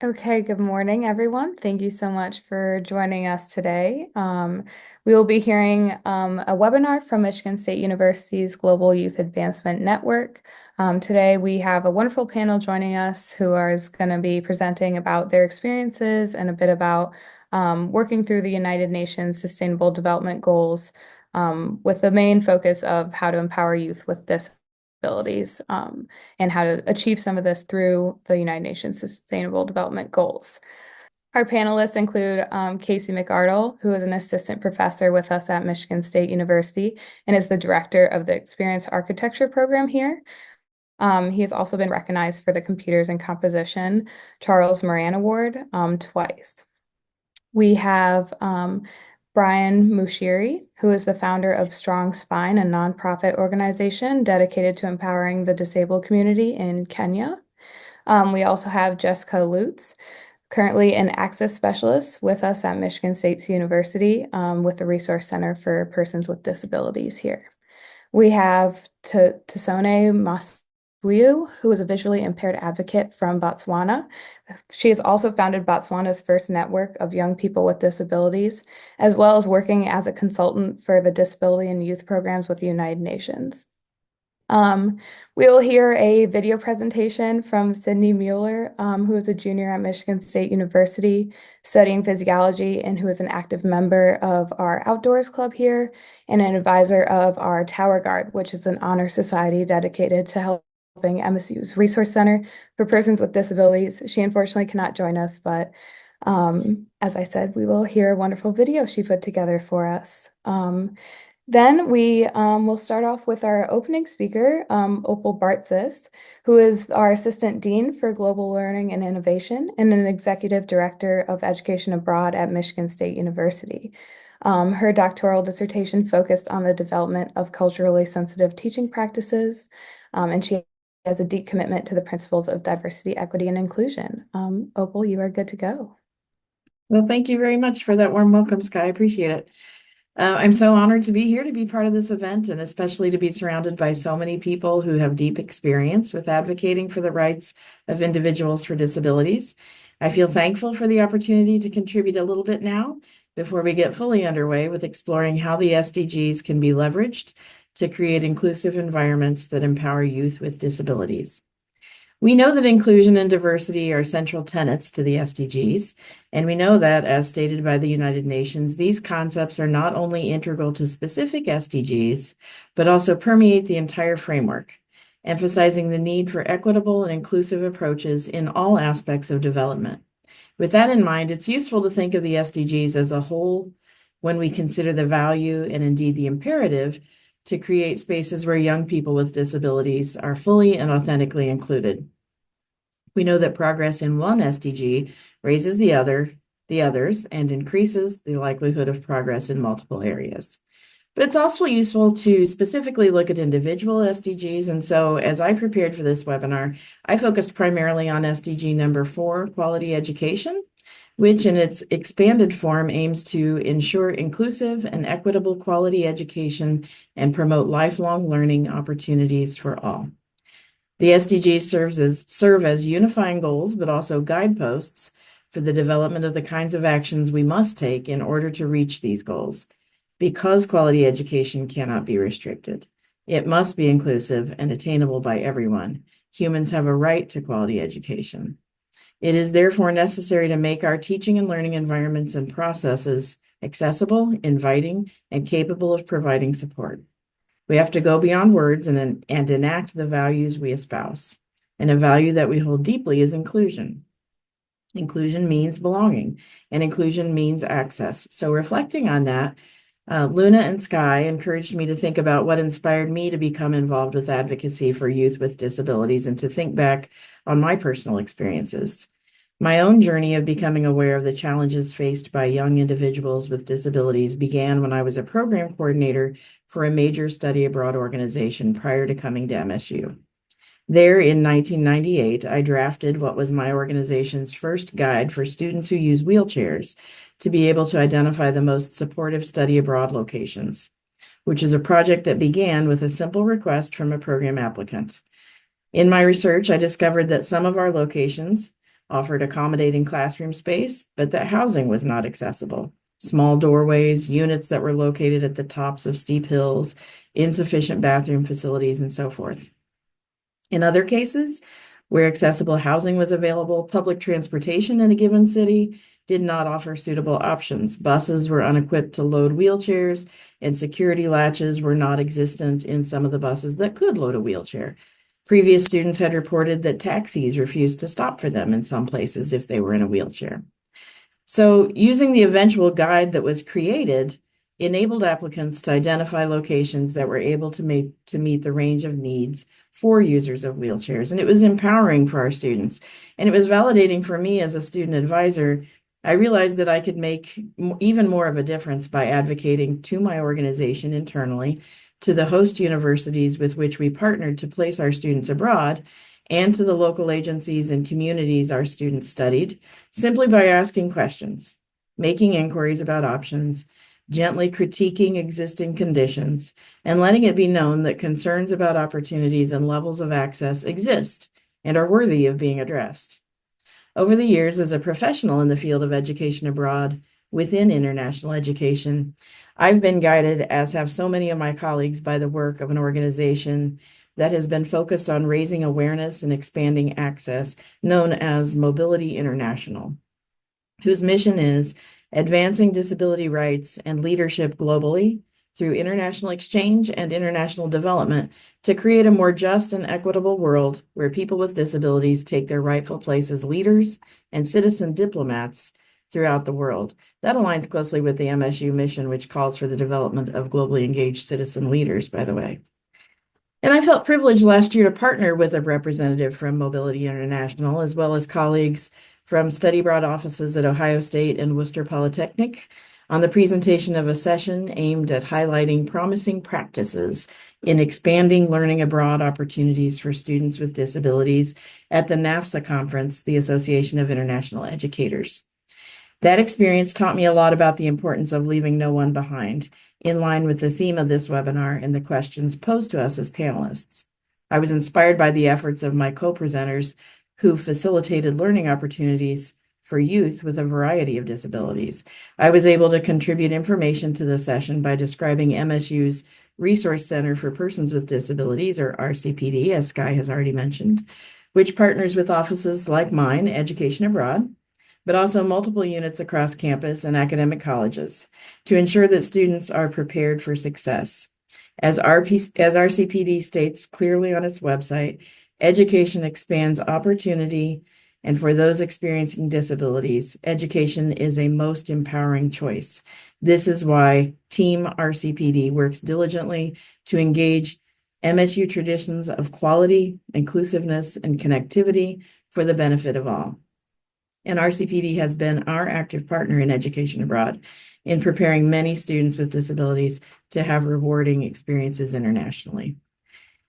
Okay, good morning, everyone. Thank you so much for joining us today. We will be hearing a webinar from Michigan State University's Global Youth Advancement Network. Today, we have a wonderful panel joining us who is going to be presenting about their experiences and a bit about working through the United Nations Sustainable Development Goals with the main focus of how to empower youth with disabilities. And how to achieve some of this through the United Nations Sustainable Development Goals. Our panelists include Casey McArdle, who is an assistant professor with us at Michigan State University and is the director of the Experience Architecture program here. He has also been recognized for the Computers and Composition Charles Moran Award twice. We have Brian Muchiri, who is the founder of Strong Spine, a nonprofit organization dedicated to empowering the disabled community in Kenya. We also have Jessica Lutz, currently an access specialist with us at Michigan State University with the Resource Center for Persons with Disabilities here. We have Tsaone Mosweu, who is a visually impaired advocate from Botswana. She has also founded Botswana's first network of young people with disabilities, as well as working as a consultant for the disability and youth programs with the United Nations. We will hear a video presentation from Sydney Mueller, who is a junior at Michigan State University studying physiology and who is an active member of our outdoors club here and an advisor of our Tower Guard, which is an honor society dedicated to helping MSU's Resource Center for Persons with Disabilities. She unfortunately cannot join us, but as I said, we will hear a wonderful video she put together for us. Then we will start off with our opening speaker, Opal Bartzis, who is our Assistant Dean for Global Learning and Innovation and an Executive Director of Education Abroad at Michigan State University. Her doctoral dissertation focused on the development of culturally sensitive teaching practices, and she has a deep commitment to the principles of diversity, equity, and inclusion. Opal, you are good to go. Well, thank you very much for that warm welcome, Skye. I appreciate it. I'm so honored to be here to be part of this event and especially to be surrounded by so many people who have deep experience with advocating for the rights of individuals with disabilities. I feel thankful for the opportunity to contribute a little bit now before we get fully underway with exploring how the SDGs can be leveraged to create inclusive environments that empower youth with disabilities. We know that inclusion and diversity are central tenets to the SDGs, and we know that, as stated by the United Nations, these concepts are not only integral to specific SDGs, but also permeate the entire framework, emphasizing the need for equitable and inclusive approaches in all aspects of development. With that in mind, it's useful to think of the SDGs as a whole when we consider the value and indeed the imperative to create spaces where young people with disabilities are fully and authentically included. We know that progress in one SDG raises the others, and increases the likelihood of progress in multiple areas. But it's also useful to specifically look at individual SDGs. And so as I prepared for this webinar, I focused primarily on SDG number 4, quality education, which in its expanded form aims to ensure inclusive and equitable quality education and promote lifelong learning opportunities for all. The SDGs serve as unifying goals, but also guideposts for the development of the kinds of actions we must take in order to reach these goals. Because quality education cannot be restricted, it must be inclusive and attainable by everyone. Humans have a right to quality education. It is therefore necessary to make our teaching and learning environments and processes accessible, inviting, and capable of providing support. We have to go beyond words and enact the values we espouse. And a value that we hold deeply is inclusion. Inclusion means belonging, and inclusion means access. So reflecting on that, Luna and Skye encouraged me to think about what inspired me to become involved with advocacy for youth with disabilities and to think back on my personal experiences. My own journey of becoming aware of the challenges faced by young individuals with disabilities began when I was a program coordinator for a major study abroad organization prior to coming to MSU. There in 1998, I drafted what was my organization's first guide for students who use wheelchairs to be able to identify the most supportive study abroad locations, which is a project that began with a simple request from a program applicant. In my research, I discovered that some of our locations offered accommodating classroom space, but that housing was not accessible. Small doorways, units that were located at the tops of steep hills, insufficient bathroom facilities, and so forth. In other cases, where accessible housing was available, public transportation in a given city did not offer suitable options. Buses were unequipped to load wheelchairs, and security latches were not existent in some of the buses that could load a wheelchair. Previous students had reported that taxis refused to stop for them in some places if they were in a wheelchair. So, using the eventual guide that was created enabled applicants to identify locations that were able to meet the range of needs for users of wheelchairs. And it was empowering for our students. And it was validating for me as a student advisor. I realized that I could make even more of a difference by advocating to my organization internally, to the host universities with which we partnered to place our students abroad, and to the local agencies and communities our students studied, simply by asking questions, making inquiries about options, gently critiquing existing conditions, and letting it be known that concerns about opportunities and levels of access exist and are worthy of being addressed. Over the years, as a professional in the field of education abroad within international education, I've been guided, as have so many of my colleagues, by the work of an organization that has been focused on raising awareness and expanding access, known as Mobility International, whose mission is advancing disability rights and leadership globally through international exchange and international development to create a more just and equitable world where people with disabilities take their rightful place as leaders and citizen diplomats throughout the world. That aligns closely with the MSU mission, which calls for the development of globally engaged citizen leaders, by the way. And I felt privileged last year to partner with a representative from Mobility International, as well as colleagues from study abroad offices at Ohio State and Worcester Polytechnic, on the presentation of a session aimed at highlighting promising practices in expanding learning abroad opportunities for students with disabilities at the NAFSA conference, the Association of International Educators. That experience taught me a lot about the importance of leaving no one behind, in line with the theme of this webinar and the questions posed to us as panelists. I was inspired by the efforts of my co-presenters who facilitated learning opportunities for youth with a variety of disabilities. I was able to contribute information to the session by describing MSU's Resource Center for Persons with Disabilities, or RCPD, as Skye has already mentioned, which partners with offices like mine, Education Abroad, but also multiple units across campus and academic colleges to ensure that students are prepared for success. As RCPD states clearly on its website, education expands opportunity, and for those experiencing disabilities, education is a most empowering choice. This is why Team RCPD works diligently to engage MSU traditions of quality, inclusiveness, and connectivity for the benefit of all. And RCPD has been our active partner in education abroad in preparing many students with disabilities to have rewarding experiences internationally.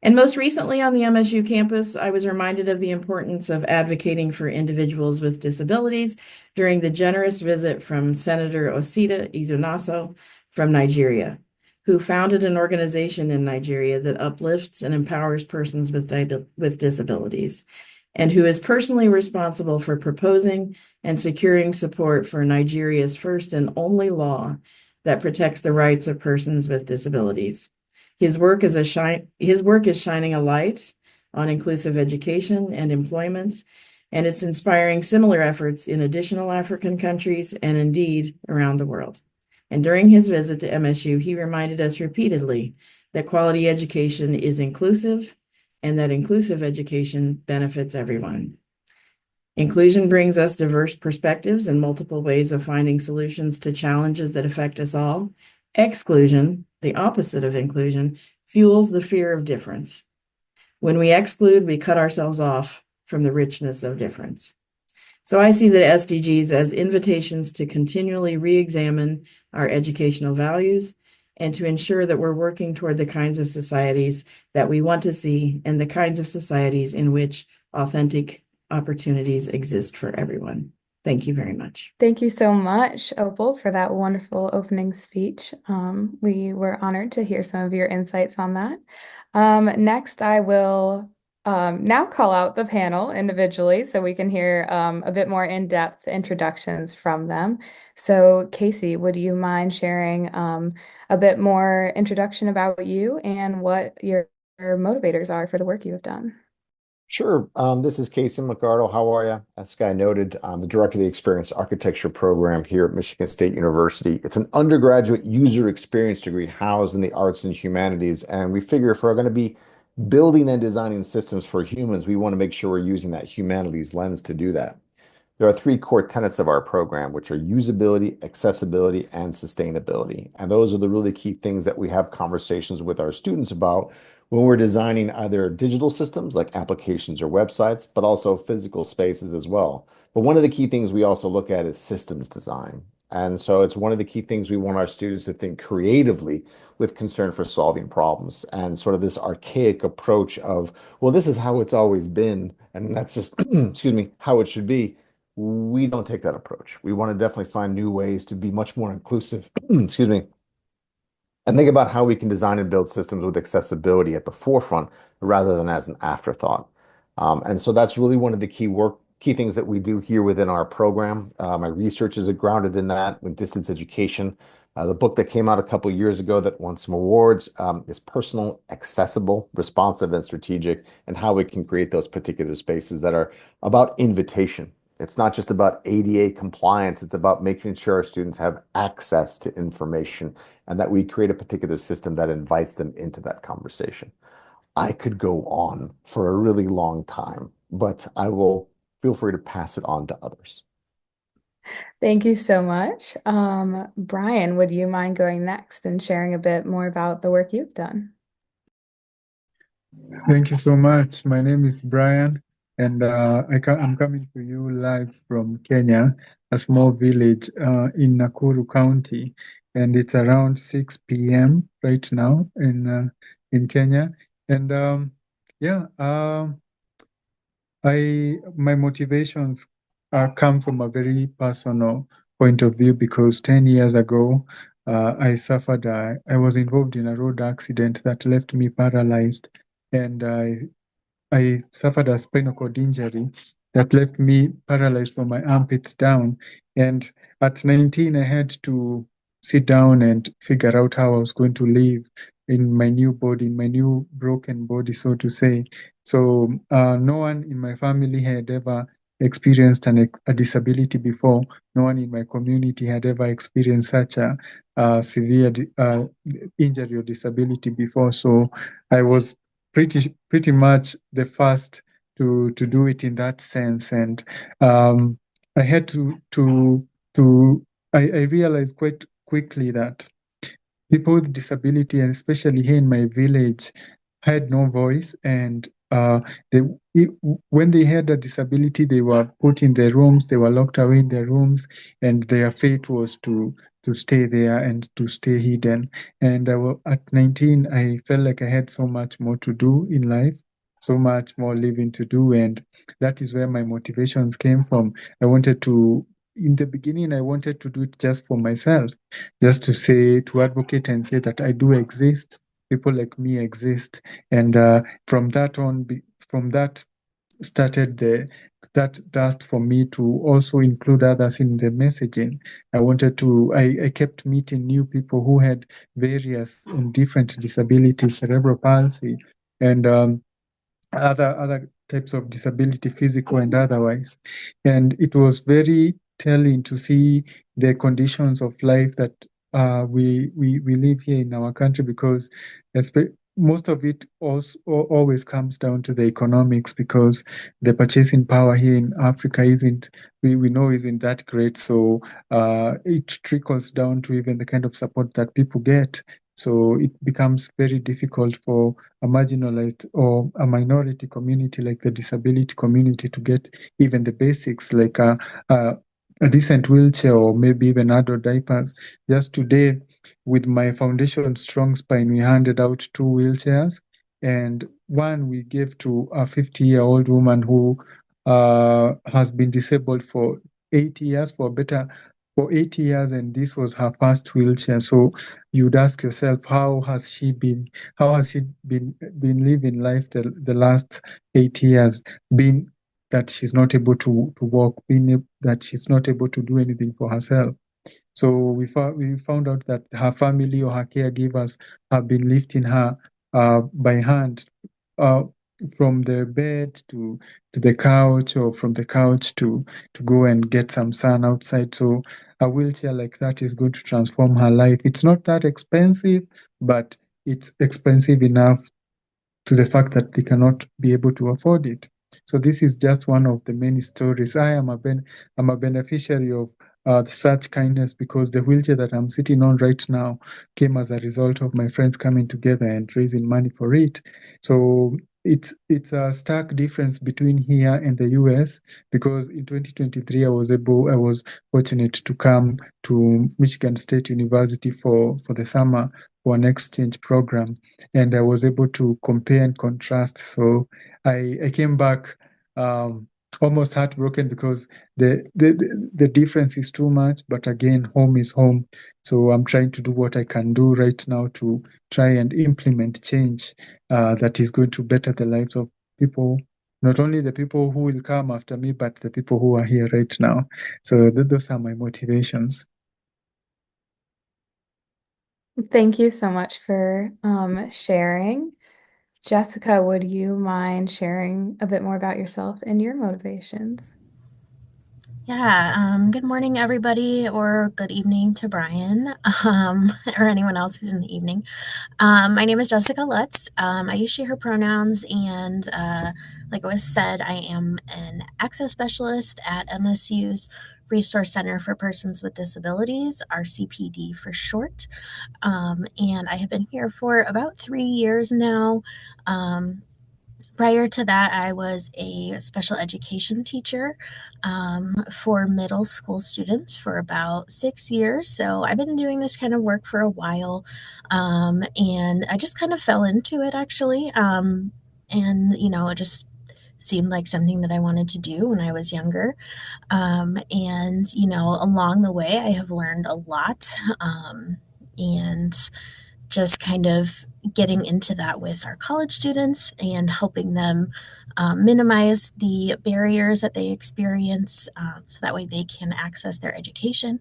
And most recently on the MSU campus, I was reminded of the importance of advocating for individuals with disabilities during the generous visit from Senator Osita Izunaso from Nigeria, who founded an organization in Nigeria that uplifts and empowers persons with disabilities, and who is personally responsible for proposing and securing support for Nigeria's first and only law that protects the rights of persons with disabilities. His work is shining a light on inclusive education and employment, and it's inspiring similar efforts in additional African countries and indeed around the world. And during his visit to MSU, he reminded us repeatedly that quality education is inclusive and that inclusive education benefits everyone. Inclusion brings us diverse perspectives and multiple ways of finding solutions to challenges that affect us all. Exclusion, the opposite of inclusion, fuels the fear of difference. When we exclude, we cut ourselves off from the richness of difference. So I see the SDGs as invitations to continually re-examine our educational values and to ensure that we're working toward the kinds of societies that we want to see and the kinds of societies in which authentic opportunities exist for everyone. Thank you very much. Thank you so much, Opal, for that wonderful opening speech. We were honored to hear some of your insights on that. Next, I will now call out the panel individually so we can hear a bit more in-depth introductions from them. So, Casey, would you mind sharing a bit more introduction about you and what your motivators are for the work you have done? Sure. This is Casey McArdle. How are you? As Skye noted, I'm the director of the Experience Architecture program here at Michigan State University. It's an undergraduate user experience degree housed in the arts and humanities. And we figure if we're going to be building and designing systems for humans, we want to make sure we're using that humanities lens to do that. There are three core tenets of our program, which are usability, accessibility, and sustainability. And those are the really key things that we have conversations with our students about when we're designing either digital systems like applications or websites, but also physical spaces as well. But one of the key things we also look at is systems design. And so it's one of the key things we want our students to think creatively with concern for solving problems and sort of this archaic approach of, well, this is how it's always been, and that's just, excuse me, how it should be. We don't take that approach. We want to definitely find new ways to be much more inclusive, excuse me, and think about how we can design and build systems with accessibility at the forefront rather than as an afterthought. And so that's really one of the key things that we do here within our program. My research is grounded in that with distance education. The book that came out a couple years ago that won some awards is Personal, Accessible, Responsive, and Strategic, and how we can create those particular spaces that are about invitation. It's not just about ADA compliance, it's about making sure our students have access to information and that we create a particular system that invites them into that conversation. I could go on for a really long time, but I will feel free to pass it on to others. Thank you so much. Brian, would you mind going next and sharing a bit more about the work you've done? Thank you so much. My name is Brian, and I'm coming to you live from Kenya, a small village in Nakuru County, and it's around 6 p.m. right now in Kenya. And yeah, my motivations come from a very personal point of view because 10 years ago, I was involved in a road accident that left me paralyzed, and I suffered a spinal cord injury that left me paralyzed from my armpits down. And at 19, I had to sit down and figure out how I was going to live in my new body, in my new broken body, so to say. So no one in my family had ever experienced a disability before. No one in my community had ever experienced such a severe injury or disability before. So I was pretty much the first to do it in that sense, and I had to I realized quite quickly that people with disability, and especially here in my village, had no voice, and they when they had a disability, they were put in their rooms, they were locked away in their rooms, and their fate was to stay there and to stay hidden. And at 19, I felt like I had so much more to do in life, so much more living to do, and that is where my motivations came from. In the beginning, I wanted to do it just for myself, just to advocate and say that I do exist, people like me exist, and from that started that dust for me to also include others in the messaging. I kept meeting new people who had various and different disabilities, cerebral palsy, and other types of disability, physical and otherwise. And it was very telling to see the conditions of life that we live here in our country, because most of it also always comes down to the economics, because the purchasing power here in Africa we know isn't that great. So it trickles down to even the kind of support that people get. So it becomes very difficult for a marginalized or a minority community like the disability community to get even the basics like a decent wheelchair or maybe even adult diapers. Just today, with my foundation Strong Spine, we handed out two wheelchairs, and one we gave to a 50-year-old woman who has been disabled for 8 years, for better for 8 years, and this was her first wheelchair. So you'd ask yourself, how has she been living life the last 8 years, being that she's not able to walk, that she's not able to do anything for herself. So we found out that her family or her caregivers have been lifting her by hand uh, from the bed to the couch, or from the couch to go and get some sun outside. So a wheelchair like that is going to transform her life. It's not that expensive, but it's expensive enough to the fact that they cannot be able to afford it. So this is just one of the many stories. I'm a beneficiary of such kindness, because the wheelchair that I'm sitting on right now came as a result of my friends coming together and raising money for it. So it's a stark difference between here and the US, because in 2023 I was fortunate to come to Michigan State University for the summer for an exchange program, and I was able to compare and contrast. So I came back almost heartbroken, because the difference is too much. But again, home is home. So I'm trying to do what I can do right now to try and implement change that is going to better the lives of people. Not only the people who will come after me, but the people who are here right now. So those are my motivations. Thank you so much for sharing. Jessica, would you mind sharing a bit more about yourself and your motivations? Yeah, good morning, everybody, or good evening to Brian, or anyone else who's in the evening. My name is Jessica Lutz. I use she, her pronouns, and like it was said, I am an access specialist at MSU's Resource Center for Persons with Disabilities, RCPD for short. And I have been here for about 3 years now. Prior to that, I was a special education teacher for middle school students for about 6 years. So I've been doing this kind of work for a while, and I just kind of fell into it actually. And, it just seemed like something that I wanted to do when I was younger. And, along the way, I have learned a lot. And just kind of getting into that with our college students and helping them minimize the barriers that they experience, so that way they can access their education.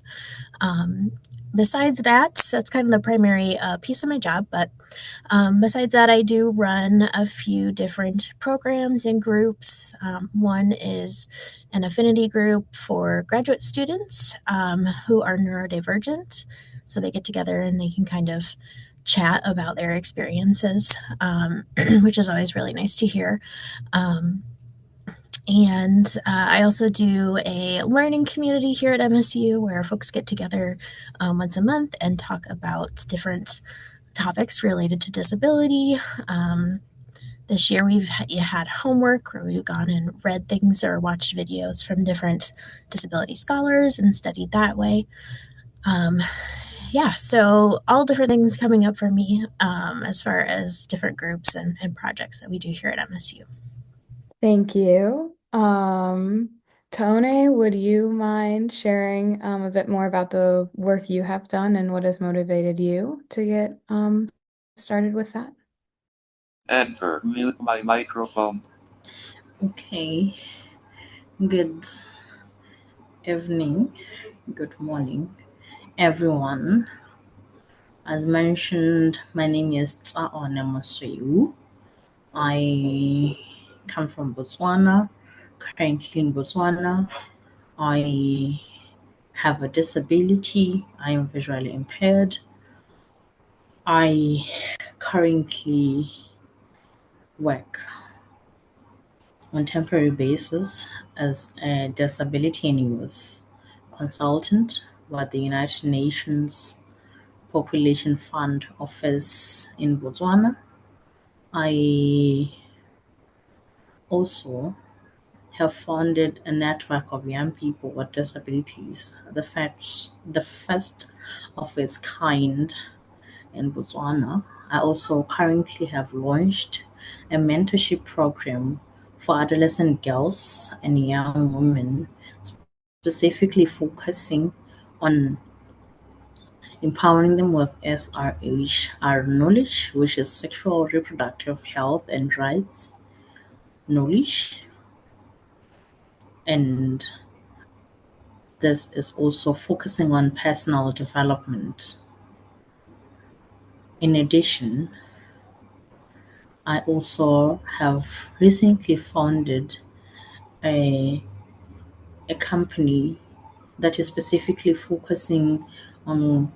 Besides that, that's kind of the primary piece of my job. But besides that, I do run a few different programs and groups. One is an affinity group for graduate students who are neurodivergent. So they get together and they can kind of chat about their experiences, which is always really nice to hear. And I also do a learning community here at MSU where folks get together once a month and talk about different topics related to disability. This year we've had homework where we've gone and read things or watched videos from different disability scholars and studied that way. Yeah, so all different things coming up for me as far as different groups and projects that we do here at MSU. Thank you. Tsaone, would you mind sharing a bit more about the work you have done and what has motivated you to get started with that? Enter. Mute my microphone. Okay. Good evening. Good morning, everyone. As mentioned, my name is Tsaone Mosweu. I come from Botswana, currently in Botswana. I have a disability. I am visually impaired. I currently work on temporary basis as a disability and youth consultant with the United Nations Population Fund office in Botswana. I also have founded a network of young people with disabilities, the first of its kind in Botswana. I also currently have launched a mentorship program for adolescent girls and young women, specifically focusing on empowering them with SRHR knowledge, which is sexual reproductive health and rights knowledge. And this is also focusing on personal development. In addition, I also have recently founded a company that is specifically focusing on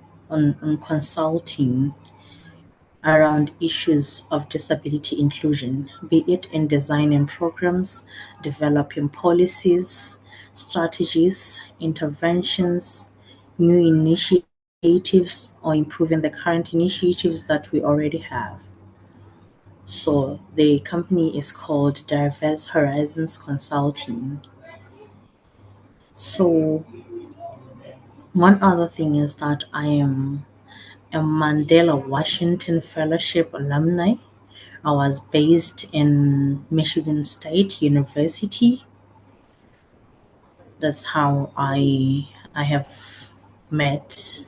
consulting around issues of disability inclusion, be it in designing programs, developing policies, strategies, interventions, new initiatives, or improving the current initiatives that we already have. So the company is called Diverse Horizons Consulting. So one other thing is that I am a Mandela Washington Fellowship alumni. I was based in Michigan State University. That's how I have met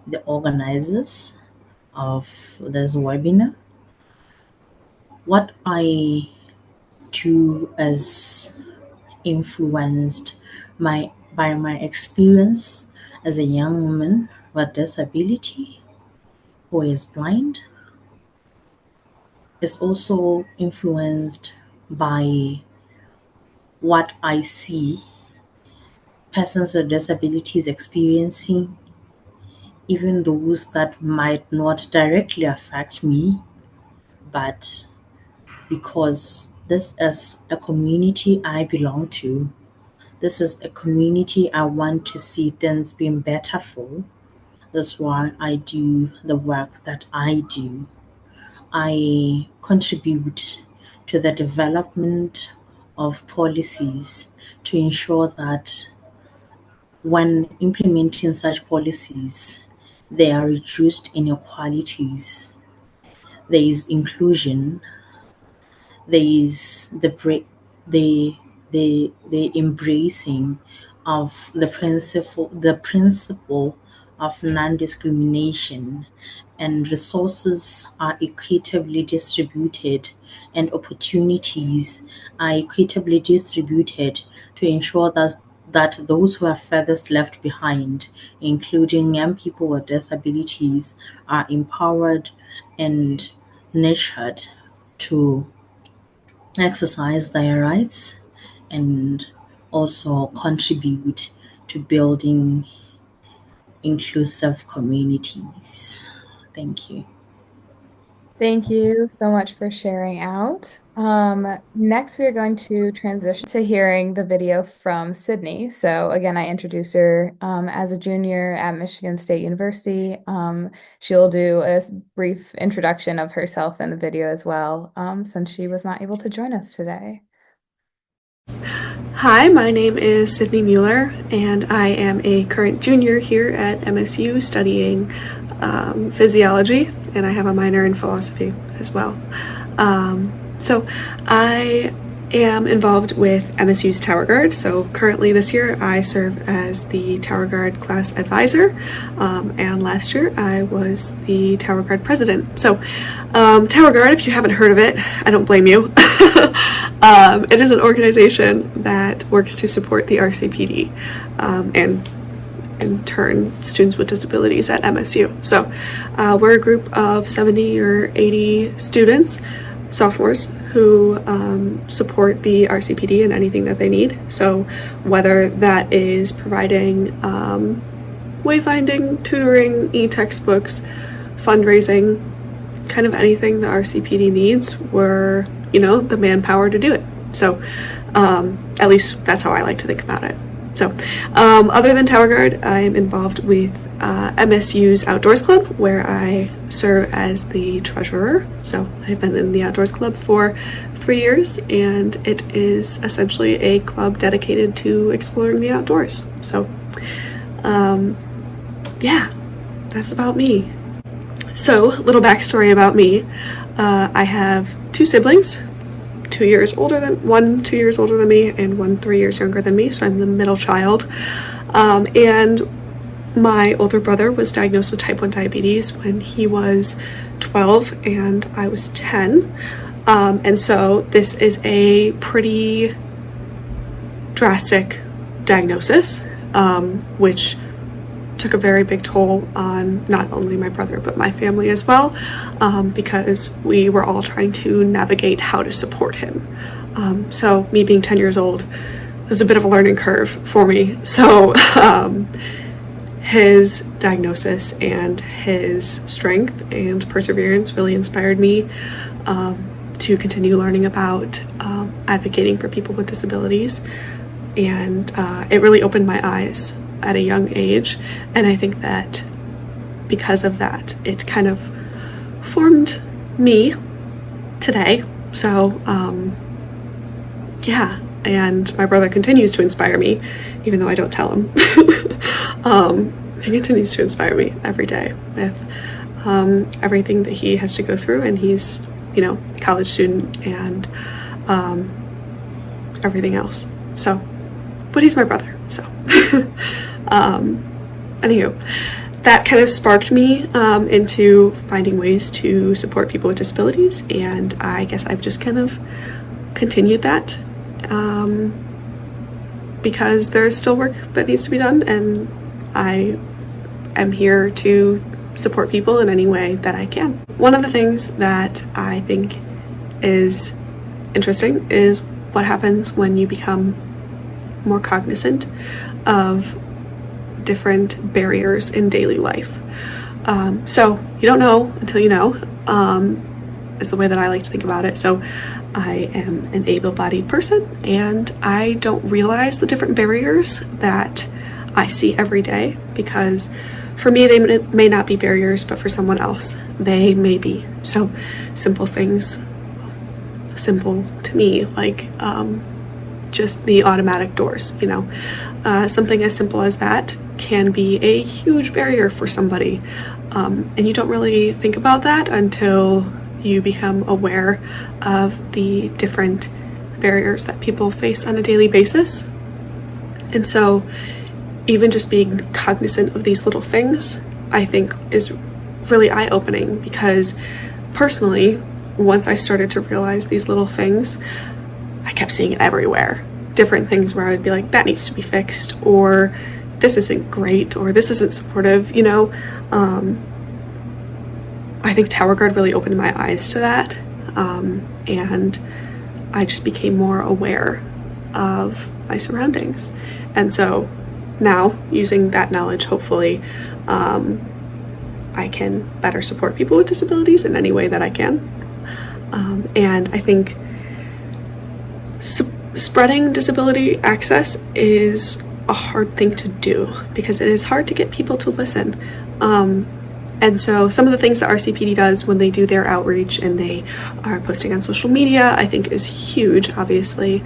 the organizers of this webinar. What I do is influenced by my experience as a young woman with disability who is blind. Is also influenced by what I see persons with disabilities experiencing, even those that might not directly affect me, but because this is a community I belong to, this is a community I want to see things being better for. That's why I do the work that I do. I contribute to the development of policies to ensure that when implementing such policies, there are reduced inequalities, there is inclusion, there is the embracing of the principle of non-discrimination, and resources are equitably distributed and opportunities are equitably distributed to ensure that those who are furthest left behind, including young people with disabilities, are empowered and nurtured to exercise their rights and also contribute to building inclusive communities. Thank you. Thank you so much for sharing out. Next, we are going to transition to hearing the video from Sydney. So again, I introduced her as a junior at Michigan State University. She'll do a brief introduction of herself in the video as well, since she was not able to join us today. Hi, my name is Sydney Mueller, and I am a current junior here at MSU studying physiology, and I have a minor in philosophy as well. So I am involved with MSU's Tower Guard. So currently this year I serve as the Tower Guard class advisor, and last year I was the Tower Guard president. So Tower Guard, if you haven't heard of it, I don't blame you. It is an organization that works to support the RCPD and in turn students with disabilities at MSU. So we're a group of 70 or 80 students, sophomores, who support the RCPD in anything that they need. So whether that is providing wayfinding, tutoring, e-textbooks, fundraising, kind of anything the RCPD needs, we're, the manpower to do it. So at least that's how I like to think about it. So other than Tower Guard, I'm involved with MSU's Outdoors Club, where I serve as the treasurer. So I've been in the Outdoors Club for 3 years, and it is essentially a club dedicated to exploring the outdoors. So yeah, that's about me. So little backstory about me. I have 2 siblings, 2 years older than, one 2 years older than me and one 3 years younger than me, so I'm the middle child. And My older brother was diagnosed with type 1 diabetes when he was 12 and I was 10. And so this is a pretty drastic diagnosis, which took a very big toll on not only my brother but my family as well, because we were all trying to navigate how to support him. So me being 10 years old was a bit of a learning curve for me. So his diagnosis and his strength and perseverance really inspired me to continue learning about advocating for people with disabilities. And it really opened my eyes at a young age. And I think that because of that, it kind of formed me today. So yeah, and my brother continues to inspire me, even though I don't tell him. He continues to inspire me every day with everything that he has to go through, and he's, you know, a college student and everything else. So, but he's my brother, so. Anywho, that kind of sparked me into finding ways to support people with disabilities, and I guess I've just kind of continued that because there's still work that needs to be done, and I am here to support people in any way that I can. One of the things that I think is interesting is what happens when you become more cognizant of different barriers in daily life. So you don't know until you know, is the way that I like to think about it. So I am an able-bodied person, and I don't realize the different barriers that I see every day, because for me they may not be barriers, but for someone else they may be. So simple things, simple to me, like just the automatic doors, you know, something as simple as that can be a huge barrier for somebody, and you don't really think about that until you become aware of the different barriers that people face on a daily basis. And so even just being cognizant of these little things, I think, is really eye-opening, because personally, once I started to realize these little things, I kept seeing it everywhere. Different things where I would be like, that needs to be fixed, or this isn't great, or this isn't supportive, you know. I think Tower Guard really opened my eyes to that, and I just became more aware of my surroundings. And so now, using that knowledge, hopefully I can better support people with disabilities in any way that I can. And I think spreading disability access is a hard thing to do, because it is hard to get people to listen. And so some of the things that RCPD does when they do their outreach and they are posting on social media, I think is huge, obviously,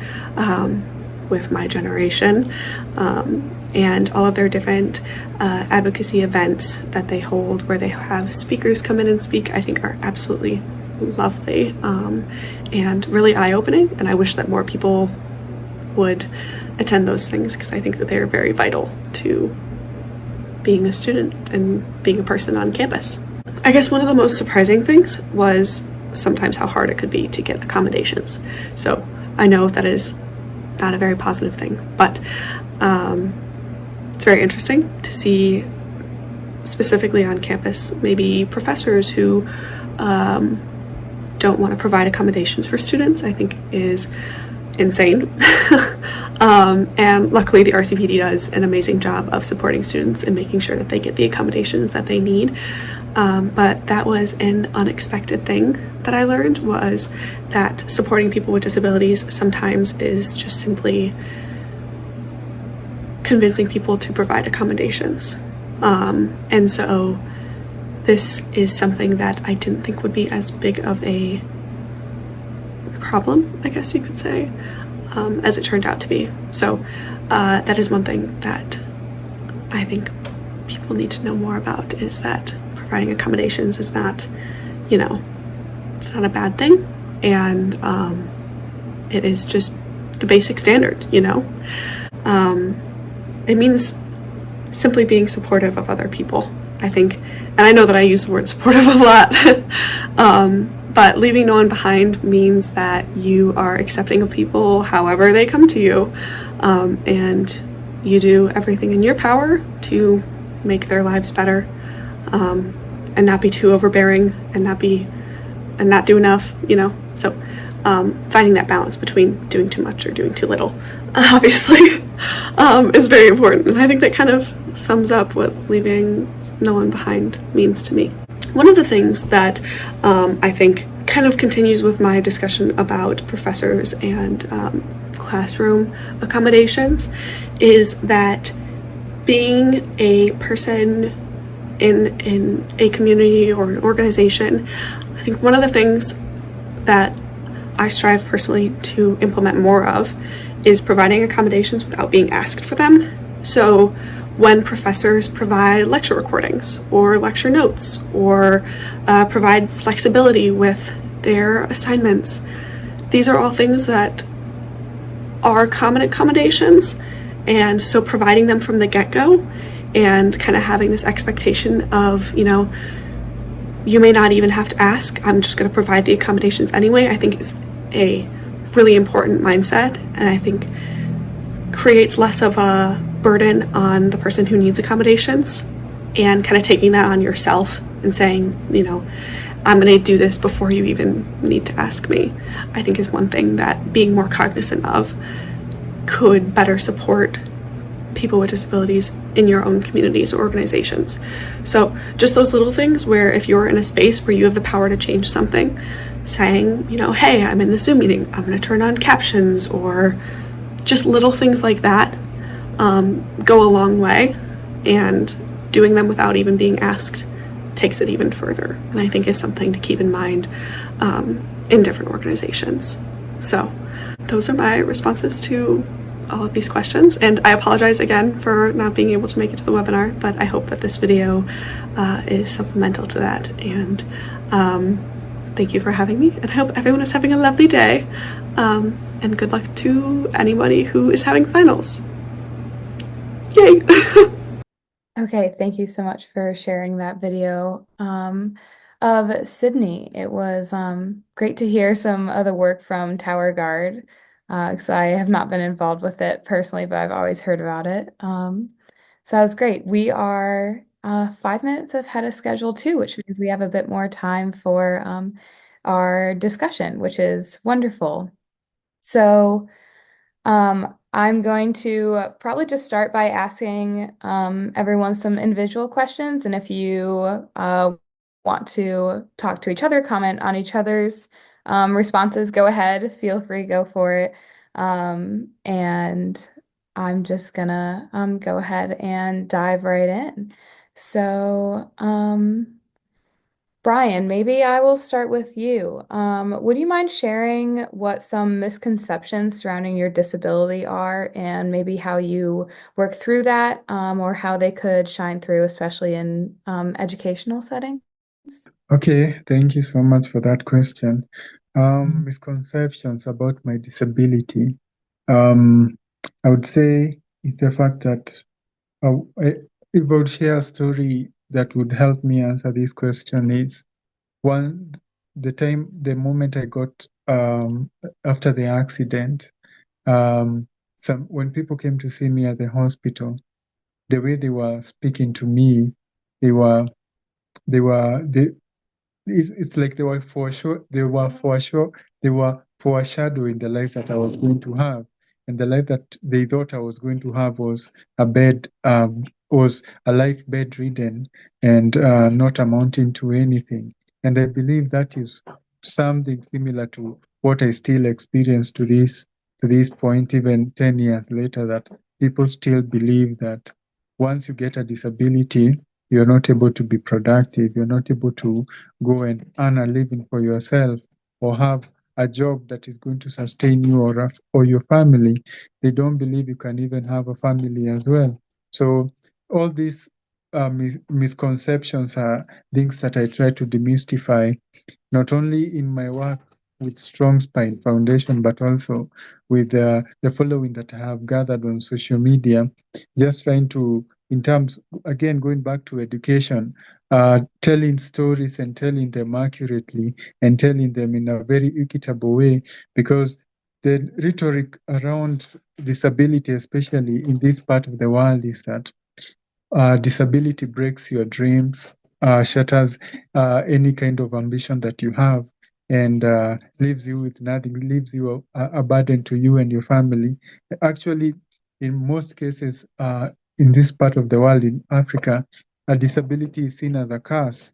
with my generation, and all of their different advocacy events that they hold where they have speakers come in and speak, I think are absolutely lovely, and really eye-opening, and I wish that more people would attend those things, because I think that they are very vital to being a student and being a person on campus. I guess one of the most surprising things was sometimes how hard it could be to get accommodations. So I know that is not a very positive thing, but it's very interesting to see, specifically on campus, maybe professors who don't want to provide accommodations for students, I think is insane. And luckily the RCPD does an amazing job of supporting students and making sure that they get the accommodations that they need. But that was an unexpected thing that I learned, was that supporting people with disabilities sometimes is just simply convincing people to provide accommodations. And so this is something that I didn't think would be as big of a problem, I guess you could say, as it turned out to be. So that is one thing that I think people need to know more about, is that providing accommodations is not, you know, it's not a bad thing, and it is just the basic standard, you know. It means simply being supportive of other people, I think. And I know that I use the word supportive a lot. But leaving no one behind means that you are accepting of people however they come to you, and you do everything in your power to make their lives better, and not be too overbearing and not do enough, So finding that balance between doing too much or doing too little, obviously, is very important. And I think that kind of sums up what leaving no one behind means to me. One of the things that I think kind of continues with my discussion about professors and classroom accommodations is that being a person in a community or an organization, I think one of the things that I strive personally to implement more of is providing accommodations without being asked for them. So when professors provide lecture recordings or lecture notes or provide flexibility with their assignments, these are all things that are common accommodations. And so providing them from the get-go and kind of having this expectation of, you may not even have to ask, I'm just going to provide the accommodations anyway, I think is a really important mindset, and I think creates less of a burden on the person who needs accommodations, and kind of taking that on yourself and saying, I'm going to do this before you even need to ask me, I think is one thing that being more cognizant of could better support people with disabilities in your own communities or organizations. So just those little things where if you're in a space where you have the power to change something, saying, hey, I'm in the Zoom meeting, I'm going to turn on captions, or just little things like that go a long way, and doing them without even being asked takes it even further, and I think is something to keep in mind in different organizations. So those are my responses to all of these questions, and I apologize again for not being able to make it to the webinar, but I hope that this video is supplemental to that, and thank you for having me, and I hope everyone is having a lovely day, and good luck to anybody who is having finals. Yay! Okay, thank you so much for sharing that video of Sydney. It was great to hear some of the work from Tower Guard, because I have not been involved with it personally, but I've always heard about it. So that was great. We are 5 minutes ahead of schedule too, which means we have a bit more time for our discussion, which is wonderful. So I'm going to probably just start by asking everyone some individual questions, and if you want to talk to each other, comment on each other's responses, go ahead, feel free, go for it. And I'm just gonna go ahead and dive right in. So, Brian, maybe I will start with you. Would you mind sharing what some misconceptions surrounding your disability are, and maybe how you work through that, or how they could shine through, especially in educational settings? Okay, thank you so much for that question. Misconceptions about my disability. I would say is the fact that if I would share a story that would help me answer this question is the moment I got after the accident, when people came to see me at the hospital, the way they were speaking to me, it's like they were foreshadowing the life that I was going to have, and the life that they thought I was going to have was was a life bedridden and not amounting to anything. And I believe that is something similar to what I still experience to this point, even 10 years later, that people still believe that once you get a disability, you're not able to be productive, you're not able to go and earn a living for yourself or have a job that is going to sustain you or your family. They don't believe you can even have a family as well. So all these misconceptions are things that I try to demystify, not only in my work with Strong Spine Foundation, but also with the following that I have gathered on social media, just trying to in terms, again, going back to education, telling stories and telling them accurately and telling them in a very equitable way, because the rhetoric around disability, especially in this part of the world, is that disability breaks your dreams, shatters any kind of ambition that you have, and leaves you with nothing, leaves you a burden to you and your family. Actually, in most cases, in this part of the world, in Africa, a disability is seen as a curse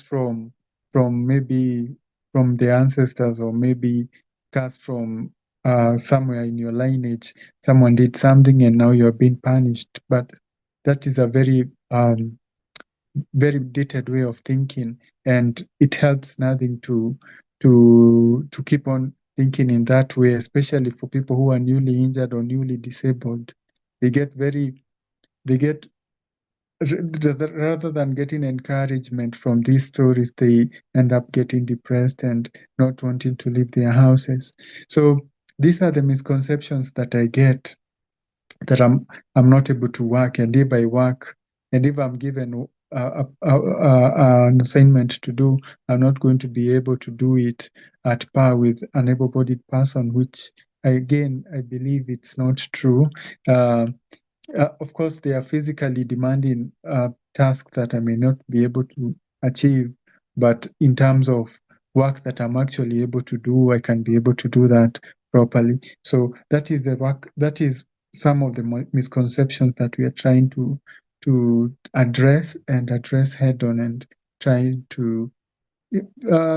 from maybe from the ancestors, or maybe curse from somewhere in your lineage. Someone did something and now you're being punished. But that is a very dated way of thinking, and it helps nothing to keep on thinking in that way, especially for people who are newly injured or newly disabled. They get rather than getting encouragement from these stories, they end up getting depressed and not wanting to leave their houses. So these are the misconceptions that I get, that I'm not able to work, and if I work, and if I'm given an assignment to do, I'm not going to be able to do it at par with an able-bodied person, which I believe it's not true. Of course, they are physically demanding tasks that I may not be able to achieve, but in terms of work that I'm actually able to do, I can be able to do that properly. So that is the work. That is some of the misconceptions that we are trying to address head on, and trying to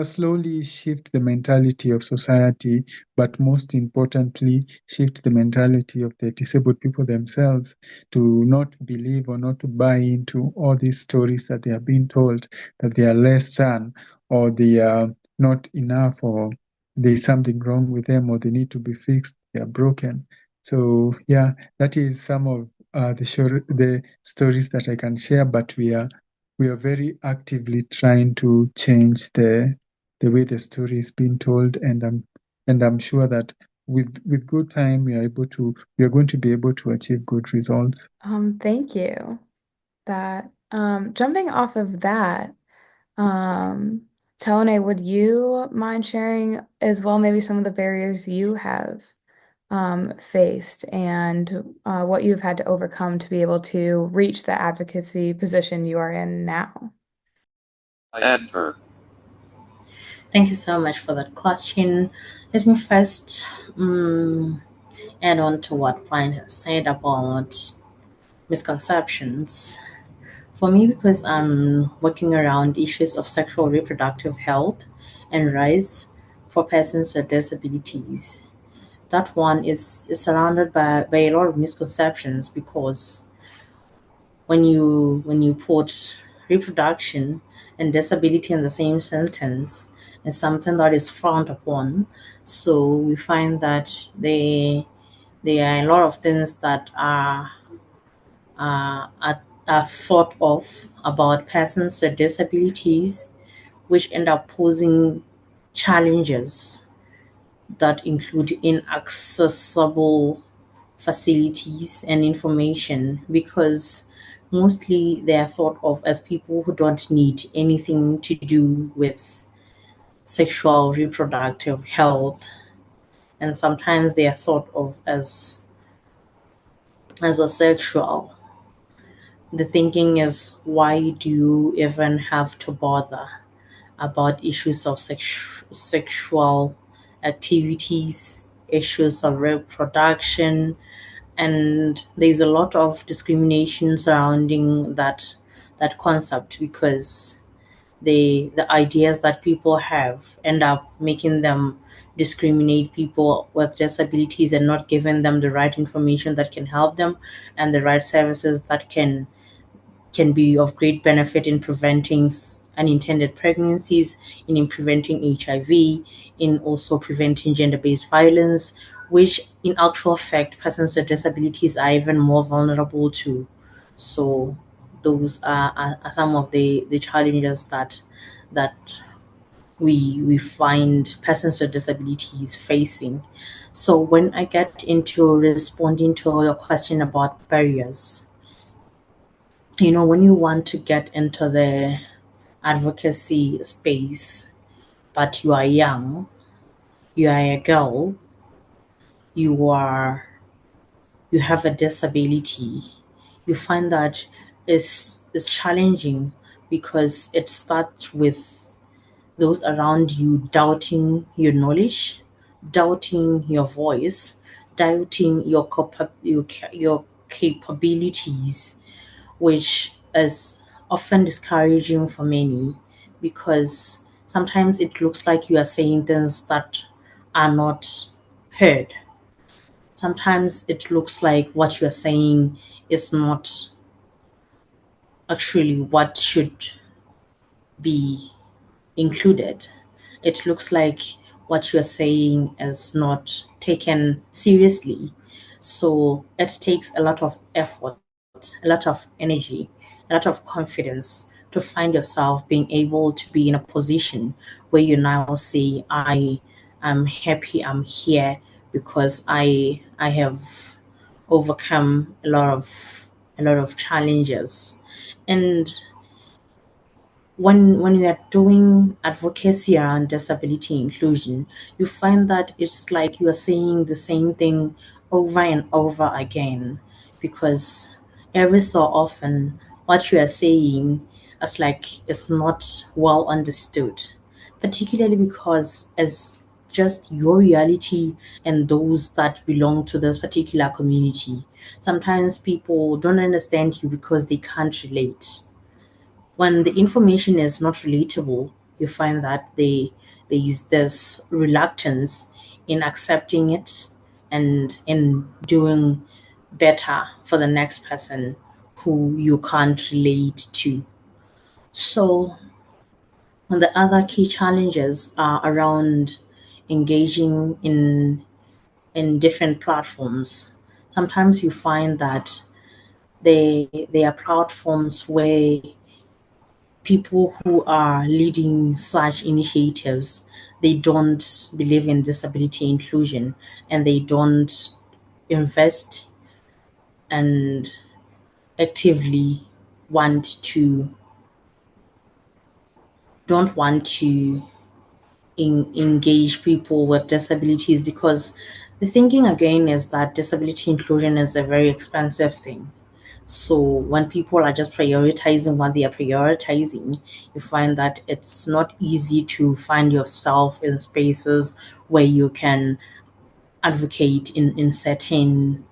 slowly shift the mentality of society, but most importantly, shift the mentality of the disabled people themselves, to not believe or not to buy into all these stories that they are being told, that they are less than, or they are not enough, or there's something wrong with them, or they need to be fixed, they are broken. So yeah, that is some of the stories that I can share, but we are very actively trying to change the way the story is being told, and I'm sure that with good time we are going to be able to achieve good results. Thank you. That jumping off of that, Tone, would you mind sharing as well maybe some of the barriers you have faced, and what you've had to overcome to be able to reach the advocacy position you are in now? Enter. Thank you so much for that question. Let me first add on to what Brian has said about misconceptions. For me, because I'm working around issues of sexual reproductive health and rights for persons with disabilities, that one is surrounded by a lot of misconceptions, because when you put reproduction and disability in the same sentence, it's something that is frowned upon. So we find that there are a lot of things that uh, are, are thought of about persons with disabilities, which end up posing challenges that include inaccessible facilities and information, because mostly they are thought of as people who don't need anything to do with sexual reproductive health, and sometimes they are thought of as asexual. The thinking is, why do you even have to bother about issues of sexual activities, issues of reproduction? And there's a lot of discrimination surrounding that concept, because the ideas that people have end up making them discriminate people with disabilities, and not giving them the right information that can help them, and the right services that can be of great benefit in preventing unintended pregnancies, in preventing HIV, in also preventing gender-based violence, which in actual fact persons with disabilities are even more vulnerable to. So those are some of the challenges that we find persons with disabilities facing. So when I get into responding to your question about barriers, when you want to get into the advocacy space, but you are young, you are a girl, you are you have a disability, you find that it's challenging because it starts with those around you doubting your knowledge, doubting your voice, doubting your capabilities, which is often discouraging for many because sometimes it looks like you are saying things that are not heard. Sometimes it looks like what you are saying is not actually what should be included. It looks like what you're saying is not taken seriously. So it takes a lot of effort, a lot of energy, a lot of confidence to find yourself being able to be in a position where you now say, I am happy I'm here because I have overcome a lot of challenges. And when we are doing advocacy around disability inclusion, you find that it's like you are saying the same thing over and over again because every so often what you are saying is like it's not well understood, particularly because as just your reality and those that belong to this particular community. Sometimes people don't understand you because they can't relate. When the information is not relatable, you find that there is this reluctance in accepting it and in doing better for the next person who you can't relate to. So the other key challenges are around engaging in different platforms. Sometimes you find that there are platforms where people who are leading such initiatives, they don't believe in disability inclusion and they don't invest and actively want to don't want to engage people with disabilities because the thinking again is that disability inclusion is a very expensive thing. So when people are just prioritizing what they are prioritizing, you find that it's not easy to find yourself in spaces where you can advocate in certain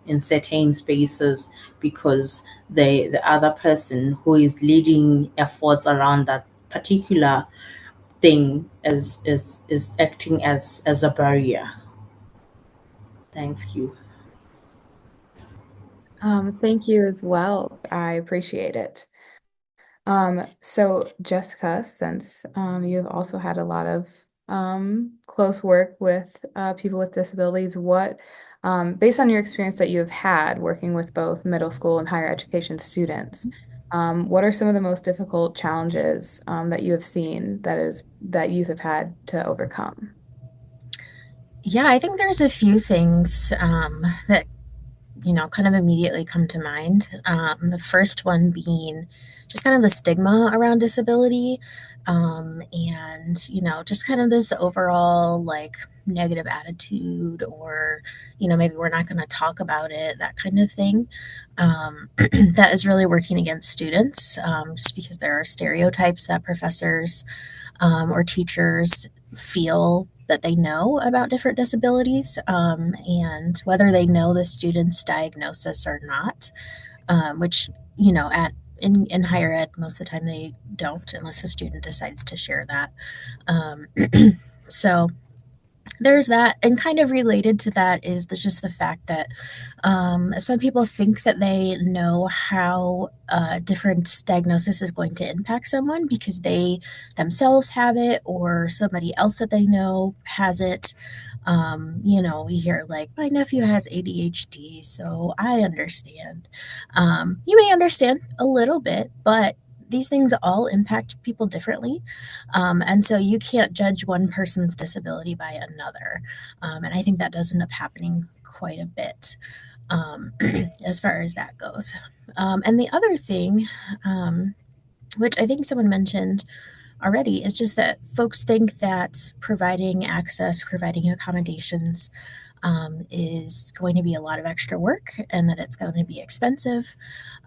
spaces because the other person who is leading efforts around that particular thing is acting as a barrier. Thank you. Thank you as well. I appreciate it. So Jessica, since you've also had a lot of close work with people with disabilities, based on your experience that you have had working with both middle school and higher education students, what are some of the most difficult challenges that you have seen that youth have had to overcome? Yeah, I think there's a few things that kind of immediately come to mind. The first one being just kind of the stigma around disability, and just kind of this overall like negative attitude, or maybe we're not going to talk about it, that kind of thing. That is really working against students, just because there are stereotypes that professors or teachers feel that they know about different disabilities, and whether they know the student's diagnosis or not, which, in higher ed, most of the time they don't unless the student decides to share that. Um, so there's that, and kind of related to that is just the fact that some people think that they know how a different diagnosis is going to impact someone because they themselves have it or somebody else that they know has it. We hear like, my nephew has ADHD, so I understand. You may understand a little bit, but these things all impact people differently. And so you can't judge one person's disability by another. And I think that does end up happening quite a bit. as far as that goes. And the other thing, which I think someone mentioned already, is just that folks think that providing access, providing accommodations, is going to be a lot of extra work and that it's going to be expensive.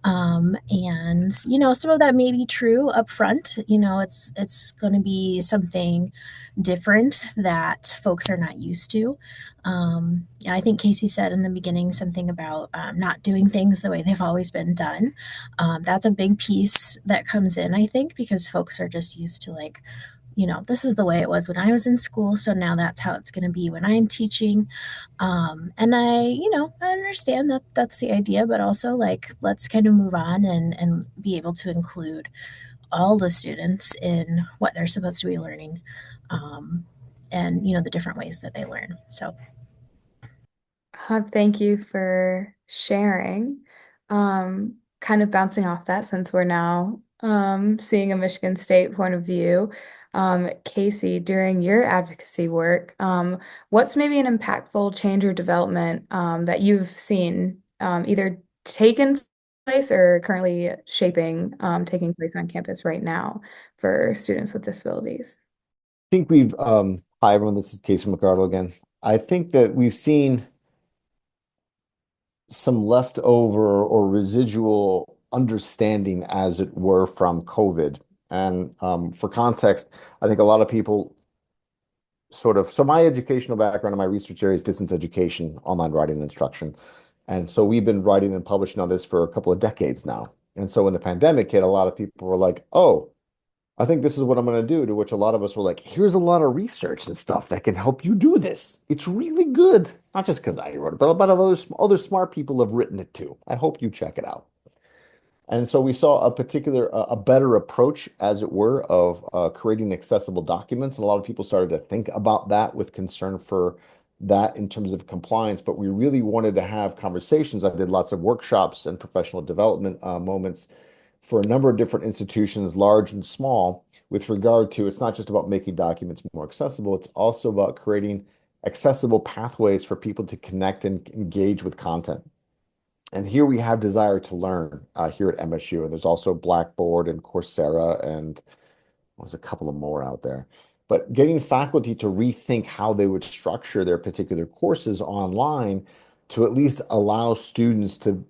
And some of that may be true up front. It's going to be something different that folks are not used to. And I think Casey said in the beginning something about not doing things the way they've always been done. That's a big piece that comes in, I think, because folks are just used to like, this is the way it was when I was in school, so now that's how it's going to be when I'm teaching. And I understand that that's the idea, but also like, let's kind of move on and be able to include all the students in what they're supposed to be learning, and, the different ways that they learn. So, Thank you for sharing. Kind of bouncing off that since we're now seeing a Michigan State point of view. Casey, during your advocacy work, what's maybe an impactful change or development that you've seen either taken place or currently taking place on campus right now for students with disabilities? I think hi everyone, this is Casey McArdle again. I think that we've seen some leftover or residual understanding, as it were, from COVID. And for context, I think a lot of people so my educational background and my research area is distance education, online writing and instruction. And so we've been writing and publishing on this for a couple of decades now. And so when the pandemic hit, a lot of people were like, oh, I think this is what I'm going to do, to which a lot of us were like, here's a lot of research and stuff that can help you do this. It's really good. Not just because I wrote it, but a lot of other smart people have written it too. I hope you check it out. And so we saw a better approach, as it were, of creating accessible documents. And a lot of people started to think about that with concern for that in terms of compliance. But we really wanted to have conversations. I did lots of workshops and professional development moments for a number of different institutions, large and small, with regard to it's not just about making documents more accessible, it's also about creating accessible pathways for people to connect and engage with content. And here we have Desire to Learn here at MSU, and there's also Blackboard and Coursera, and there's a couple of more out there. But getting faculty to rethink how they would structure their particular courses online to at least allow students to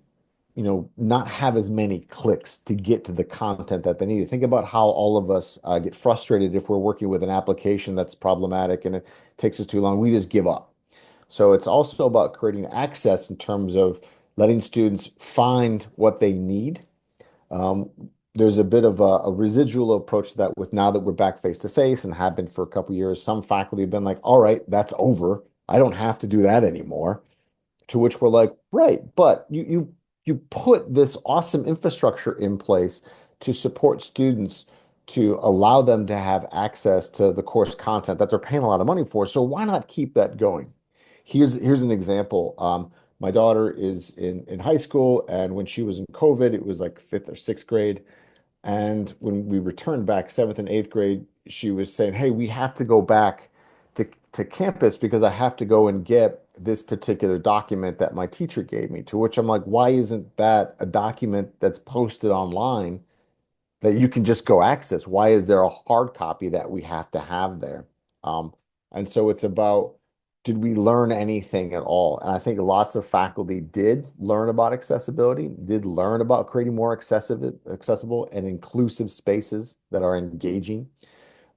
not have as many clicks to get to the content that they need. Think about how all of us get frustrated if we're working with an application that's problematic and it takes us too long. We just give up. So it's also about creating access in terms of letting students find what they need. Um, there's a bit of a residual approach to that with now that we're back face to face and have been for a couple of years. Some faculty have been like, all right, that's over. I don't have to do that anymore. To which we're like, right, but you put this awesome infrastructure in place to support students to allow them to have access to the course content that they're paying a lot of money for. So why not keep that going? Here's an example. My daughter is in high school, and when she was in COVID, it was like fifth or sixth grade. And when we returned back, seventh and eighth grade, she was saying, hey, we have to go back to campus because I have to go and get this particular document that my teacher gave me. To which I'm like, why isn't that a document that's posted online that you can just go access? Why is there a hard copy that we have to have there? Um, and so it's about, did we learn anything at all? And I think lots of faculty did learn about accessibility, did learn about creating more accessible and inclusive spaces that are engaging.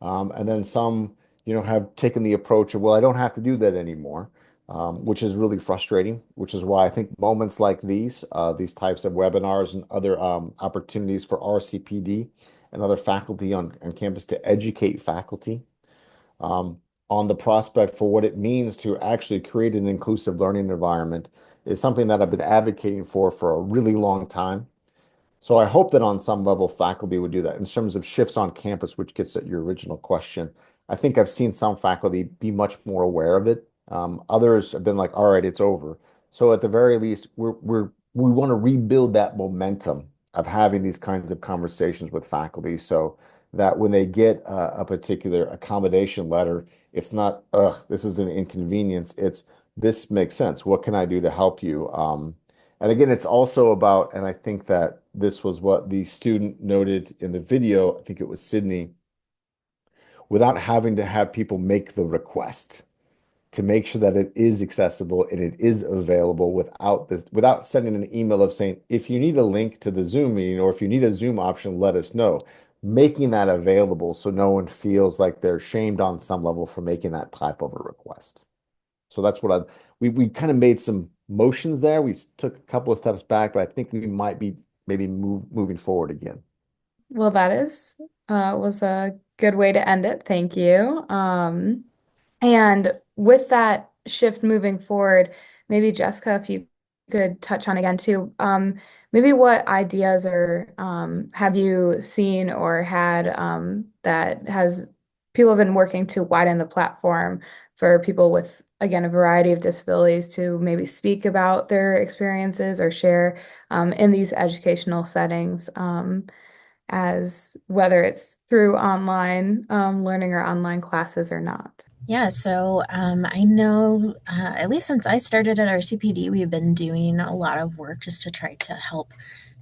And then some, have taken the approach of, well, I don't have to do that anymore, which is really frustrating, which is why I think moments like these types of webinars and other opportunities for RCPD and other faculty on campus to educate faculty on the prospect for what it means to actually create an inclusive learning environment is something that I've been advocating for a really long time. So I hope that on some level faculty would do that. In terms of shifts on campus, which gets at your original question, I think I've seen some faculty be much more aware of it. Others have been like, all right, it's over. So at the very least, we want to rebuild that momentum of having these kinds of conversations with faculty so that when they get a particular accommodation letter, it's not, ugh, this is an inconvenience. It's, this makes sense. What can I do to help you? And again, it's also about, and I think that this was what the student noted in the video, I think it was Sydney, without having to have people make the request to make sure that it is accessible and it is available without sending an email of saying, if you need a link to the Zoom meeting or if you need a Zoom option, let us know. Making that available so no one feels like they're shamed on some level for making that type of a request. So that's what we kind of made some motions there. We took a couple of steps back, but I think we might be maybe moving forward again. Well, that is was a good way to end it. Thank you. And with that shift moving forward, maybe Jessica, if you could touch on again too, maybe what ideas or have you seen or had that has people have been working to widen the platform for people with, again, a variety of disabilities to maybe speak about their experiences or share in these educational settings, as whether it's through online learning or online classes or not. Yeah, so I know, at least since I started at our CPD, we've been doing a lot of work just to try to help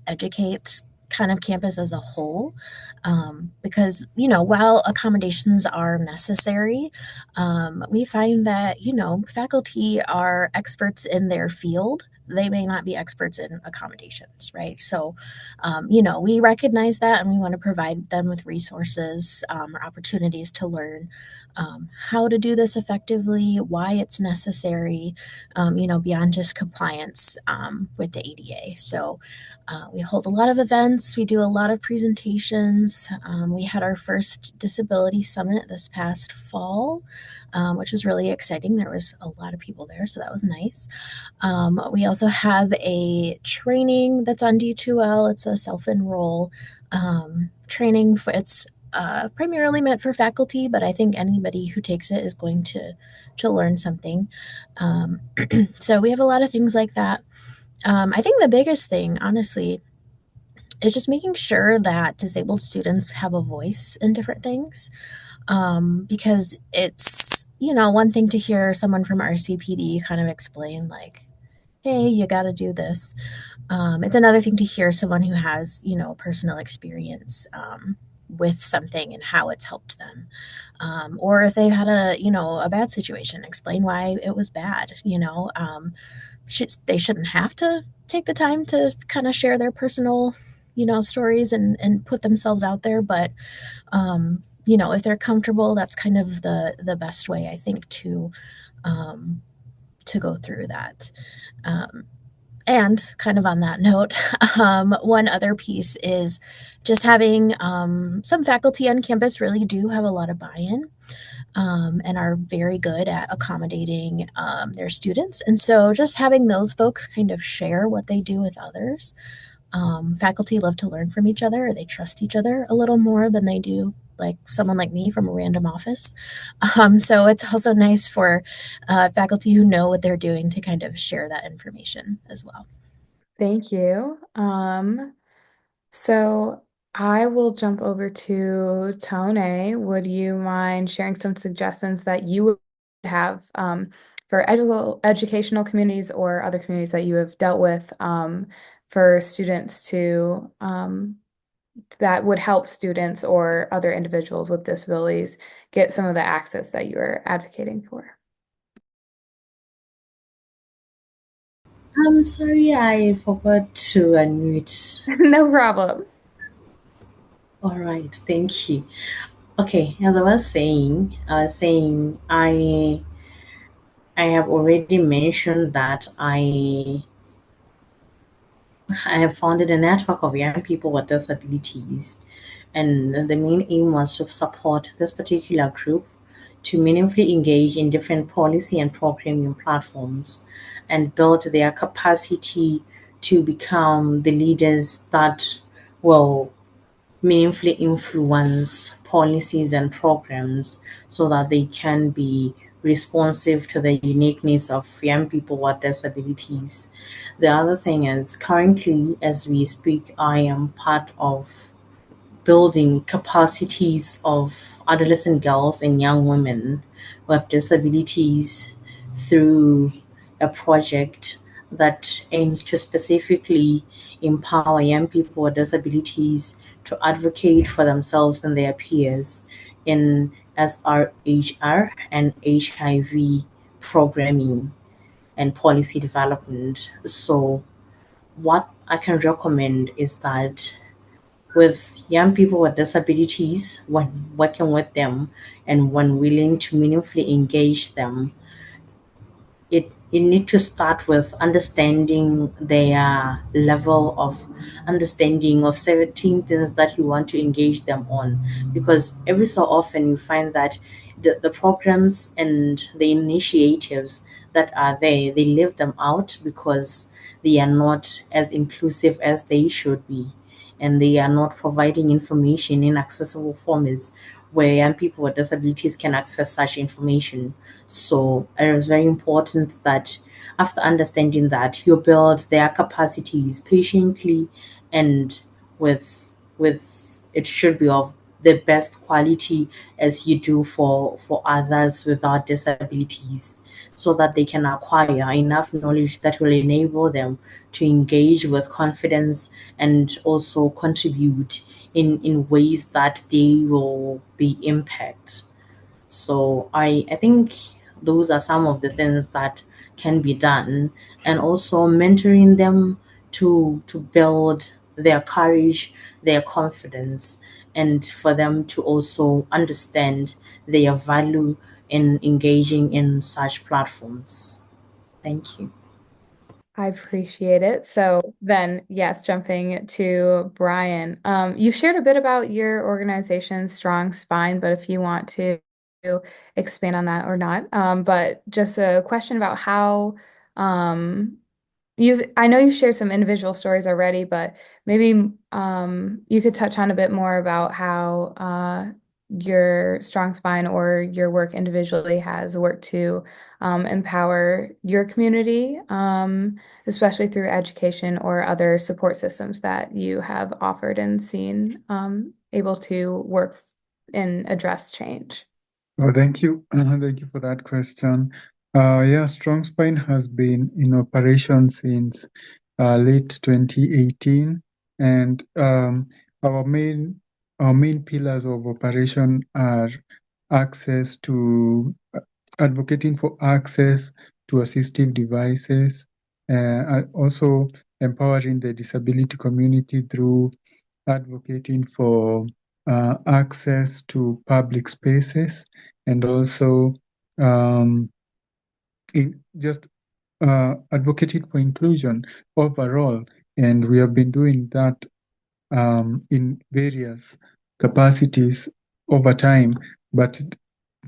educate kind of campus as a whole. Because, while accommodations are necessary, we find that, faculty are experts in their field. They may not be experts in accommodations, right? So, we recognize that and we want to provide them with resources or opportunities to learn how to do this effectively, why it's necessary, beyond just compliance with the ADA. So we hold a lot of events, we do a lot of presentations. We had our first disability summit this past fall, which was really exciting. There was a lot of people there, so that was nice. We also have a training that's on D2L. It's a self-enroll training. It's primarily meant for faculty, but I think anybody who takes it is going to learn something. So we have a lot of things like that. I think the biggest thing, honestly, is just making sure that disabled students have a voice in different things. Because it's, one thing to hear someone from RCPD kind of explain, like, hey, you got to do this. It's another thing to hear someone who has, personal experience with something and how it's helped them. Or if they've had a bad situation, explain why it was bad. They shouldn't have to take the time to kind of share their personal, stories and put themselves out there. But, if they're comfortable, that's kind of the best way, I think, to go through that. And kind of on that note, one other piece is just having some faculty on campus really do have a lot of buy-in and are very good at accommodating their students. And so just having those folks kind of share what they do with others. Faculty love to learn from each other. They trust each other a little more than they do like someone like me from a random office. So it's also nice for faculty who know what they're doing to kind of share that information as well. Thank you. So I will jump over to Tsaone. Would you mind sharing some suggestions that you would have for educational communities or other communities that you have dealt with for students to that would help students or other individuals with disabilities get some of the access that you are advocating for? I'm sorry, I forgot to unmute. No problem. All right, thank you. Okay, as I was saying, I have already mentioned that I have founded a network of young people with disabilities, and the main aim was to support this particular group to meaningfully engage in different policy and programming platforms and build their capacity to become the leaders that will meaningfully influence policies and programs so that they can be responsive to the unique needs of young people with disabilities. The other thing is, currently, as we speak, I am part of building capacities of adolescent girls and young women with disabilities through a project that aims to specifically empower young people with disabilities to advocate for themselves and their peers in SRHR and HIV programming and policy development. So what I can recommend is that with young people with disabilities, when working with them and when willing to meaningfully engage them, it need to start with understanding their level of understanding of 17 things that you want to engage them on, because every so often you find that the programs and the initiatives that are there, they leave them out because they are not as inclusive as they should be, and they are not providing information in accessible formats where young people with disabilities can access such information. So it is very important that after understanding that, you build their capacities patiently and with it should be of the best quality as you do for others without disabilities, so that they can acquire enough knowledge that will enable them to engage with confidence and also contribute in ways that they will be impact. So I think those are some of the things that can be done, and also mentoring them to build their courage, their confidence, and for them to also understand their value in engaging in such platforms. Thank you. I appreciate it. So then, yes, jumping to Brian, you shared a bit about your organization, Strong Spine, but if you want to expand on that or not, but just a question about how um, I know you shared some individual stories already, but maybe you could touch on a bit more about how your Strong Spine or your work individually has worked to empower your community, especially through education or other support systems that you have offered and seen able to work and address change. Oh, thank you. Thank you for that question. Yeah, Strong Spine has been in operation since late 2018, and our main our main pillars of operation are access to advocating for access to assistive devices, and also empowering the disability community through advocating for access to public spaces, and also um, just advocating for inclusion overall. And we have been doing that in various capacities over time. But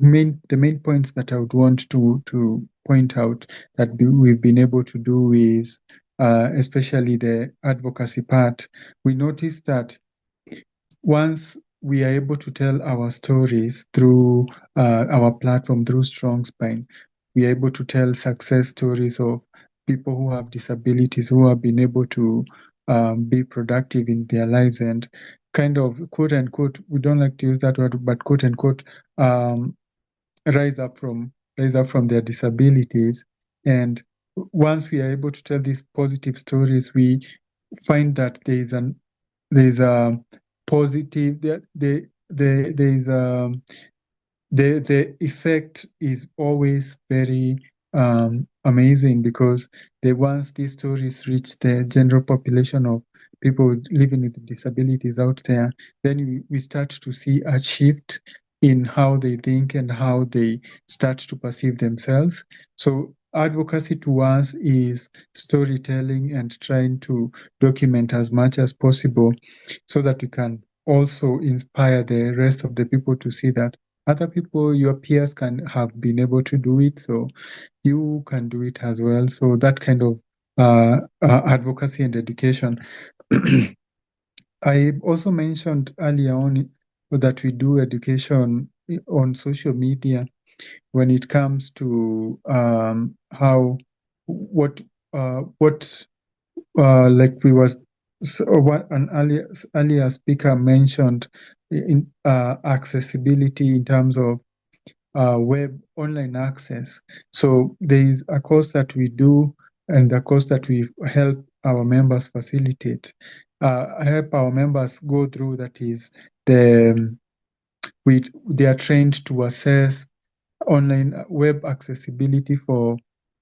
the main points that I would want to point out that we've been able to do is especially the advocacy part. We noticed that once we are able to tell our stories through our platform, through Strong Spine, we are able to tell success stories of people who have disabilities, who have been able to be productive in their lives and kind of quote unquote, we don't like to use that word, but quote unquote, um, rise up from their disabilities. And once we are able to tell these positive stories, we find that there's a positive there is the effect is always very amazing, because once these stories reach the general population of people living with disabilities out there, then we start to see a shift in how they think and how they start to perceive themselves. So advocacy to us is storytelling and trying to document as much as possible so that we can also inspire the rest of the people to see that other people, your peers, can have been able to do it, so you can do it as well. So that kind of advocacy and education. I also mentioned earlier on that we do education on social media when it comes to how what like we was so what an earlier speaker mentioned in accessibility in terms of web online access. So there is a course that we do and the course that we help our members facilitate, help our members go through, that is they are trained to assess online web accessibility for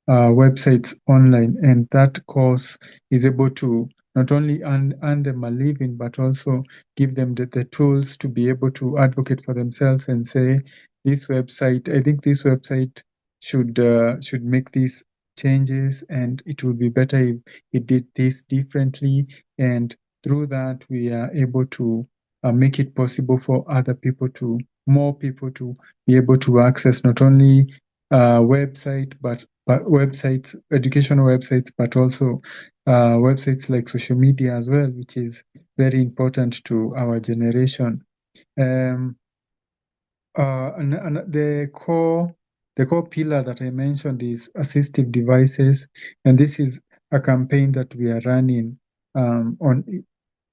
websites online, and that course is able to not only earn them a living, but also give them the tools to be able to advocate for themselves and say, I think this website should make these changes, and it would be better if it did this differently. And through that, we are able to make it possible for more people to be able to access not only but websites, educational websites, but also websites like social media as well, which is very important to our generation. And the core pillar that I mentioned is assistive devices, and this is a campaign that we are running on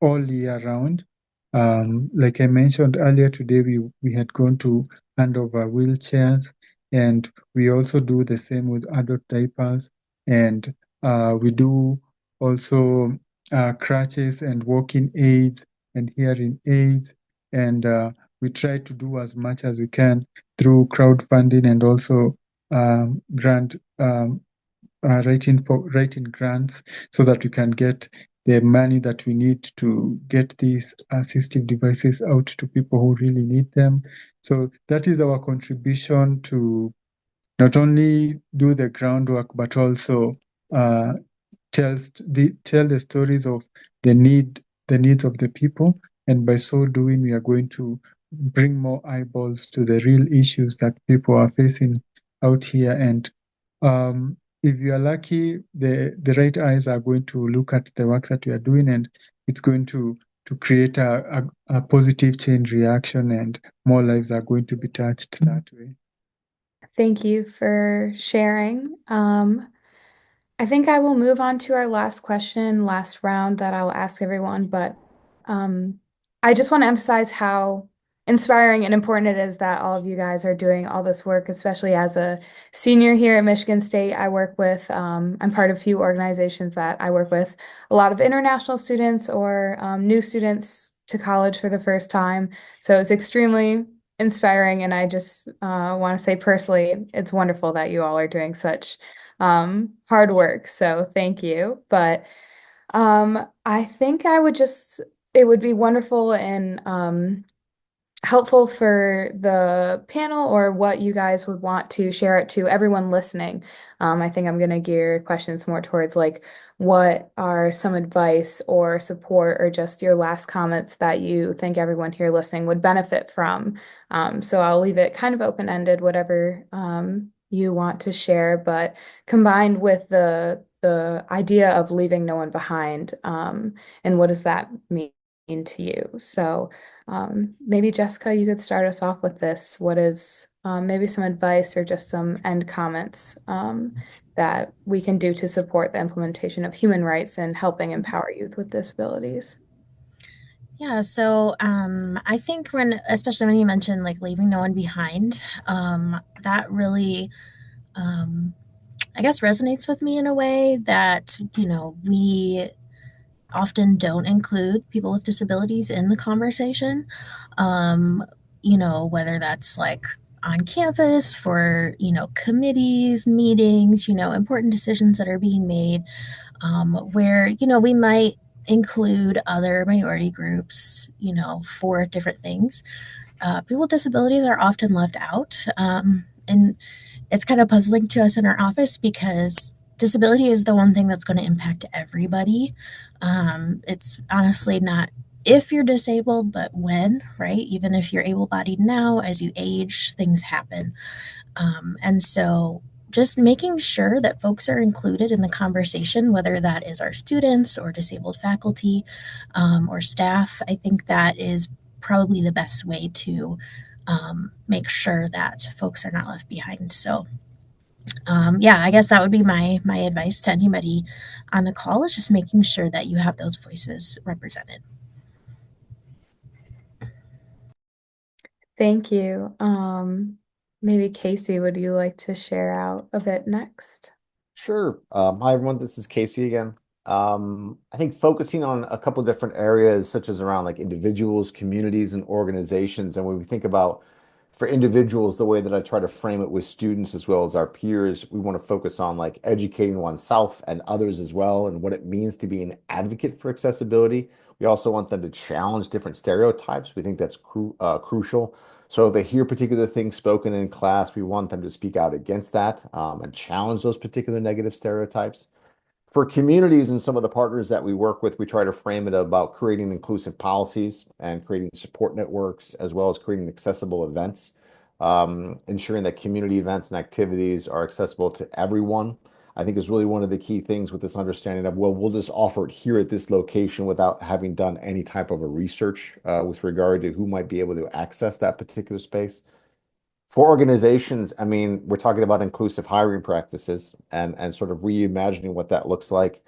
all year round. Like I mentioned earlier today, we had gone to hand over wheelchairs, and we also do the same with adult diapers, and we do also crutches and walking aids and hearing aids, and we try to do as much as we can through crowdfunding and also grant writing grants, so that we can get the money that we need to get these assistive devices out to people who really need them. So that is our contribution to not only do the groundwork, but also uh, tell the stories of the needs of the people, and by so doing, we are going to bring more eyeballs to the real issues that people are facing out here. And if you are lucky, the right eyes are going to look at the work that we are doing, and it's going to create a positive chain reaction, and more lives are going to be touched that way. Thank you for sharing. I think I will move on to our last question, last round that I'll ask everyone, but I just want to emphasize how inspiring and important it is that all of you guys are doing all this work, especially as a senior here at Michigan State. I'm part of a few organizations that I work with a lot of international students or new students to college for the first time. So it's extremely inspiring, and I just want to say personally, it's wonderful that you all are doing such hard work. So thank you. But I think it would be wonderful and helpful for the panel or what you guys would want to share it to everyone listening. I think I'm going to gear questions more towards like what are some advice or support or just your last comments that you think everyone here listening would benefit from. So I'll leave it kind of open-ended, whatever you want to share, but combined with the idea of leaving no one behind, and what does that mean to you? So maybe Jessica, you could start us off with this. What is maybe some advice or just some end comments that we can do to support the implementation of human rights and helping empower youth with disabilities? Yeah, so I think especially when you mentioned like leaving no one behind, that really, I guess, resonates with me in a way that, we often don't include people with disabilities in the conversation. Um, whether that's like on campus for, committees, meetings, important decisions that are being made, where, we might include other minority groups, for different things. People with disabilities are often left out. And it's kind of puzzling to us in our office because disability is the one thing that's going to impact everybody. It's honestly not if you're disabled, but when, right? Even if you're able bodied now, as you age, things happen. And so just making sure that folks are included in the conversation, whether that is our students or disabled faculty or staff, I think that is probably the best way to make sure that folks are not left behind. So, yeah, I guess that would be my advice to anybody on the call is just making sure that you have those voices represented. Thank you. Maybe Casey, would you like to share out a bit next? Sure. Hi, everyone. This is Casey again. I think focusing on a couple different areas, such as around like individuals, communities, and organizations. And when we think about for individuals, the way that I try to frame it with students as well as our peers, we want to focus on like educating oneself and others as well, and what it means to be an advocate for accessibility. We also want them to challenge different stereotypes. We think that's crucial. So if they hear particular things spoken in class, we want them to speak out against that, and challenge those particular negative stereotypes. For communities and some of the partners that we work with, we try to frame it about creating inclusive policies and creating support networks, as well as creating accessible events, ensuring that community events and activities are accessible to everyone. I think is really one of the key things with this understanding of, well, we'll just offer it here at this location without having done any type of a research with regard to who might be able to access that particular space. For organizations, I mean, we're talking about inclusive hiring practices and sort of reimagining what that looks like.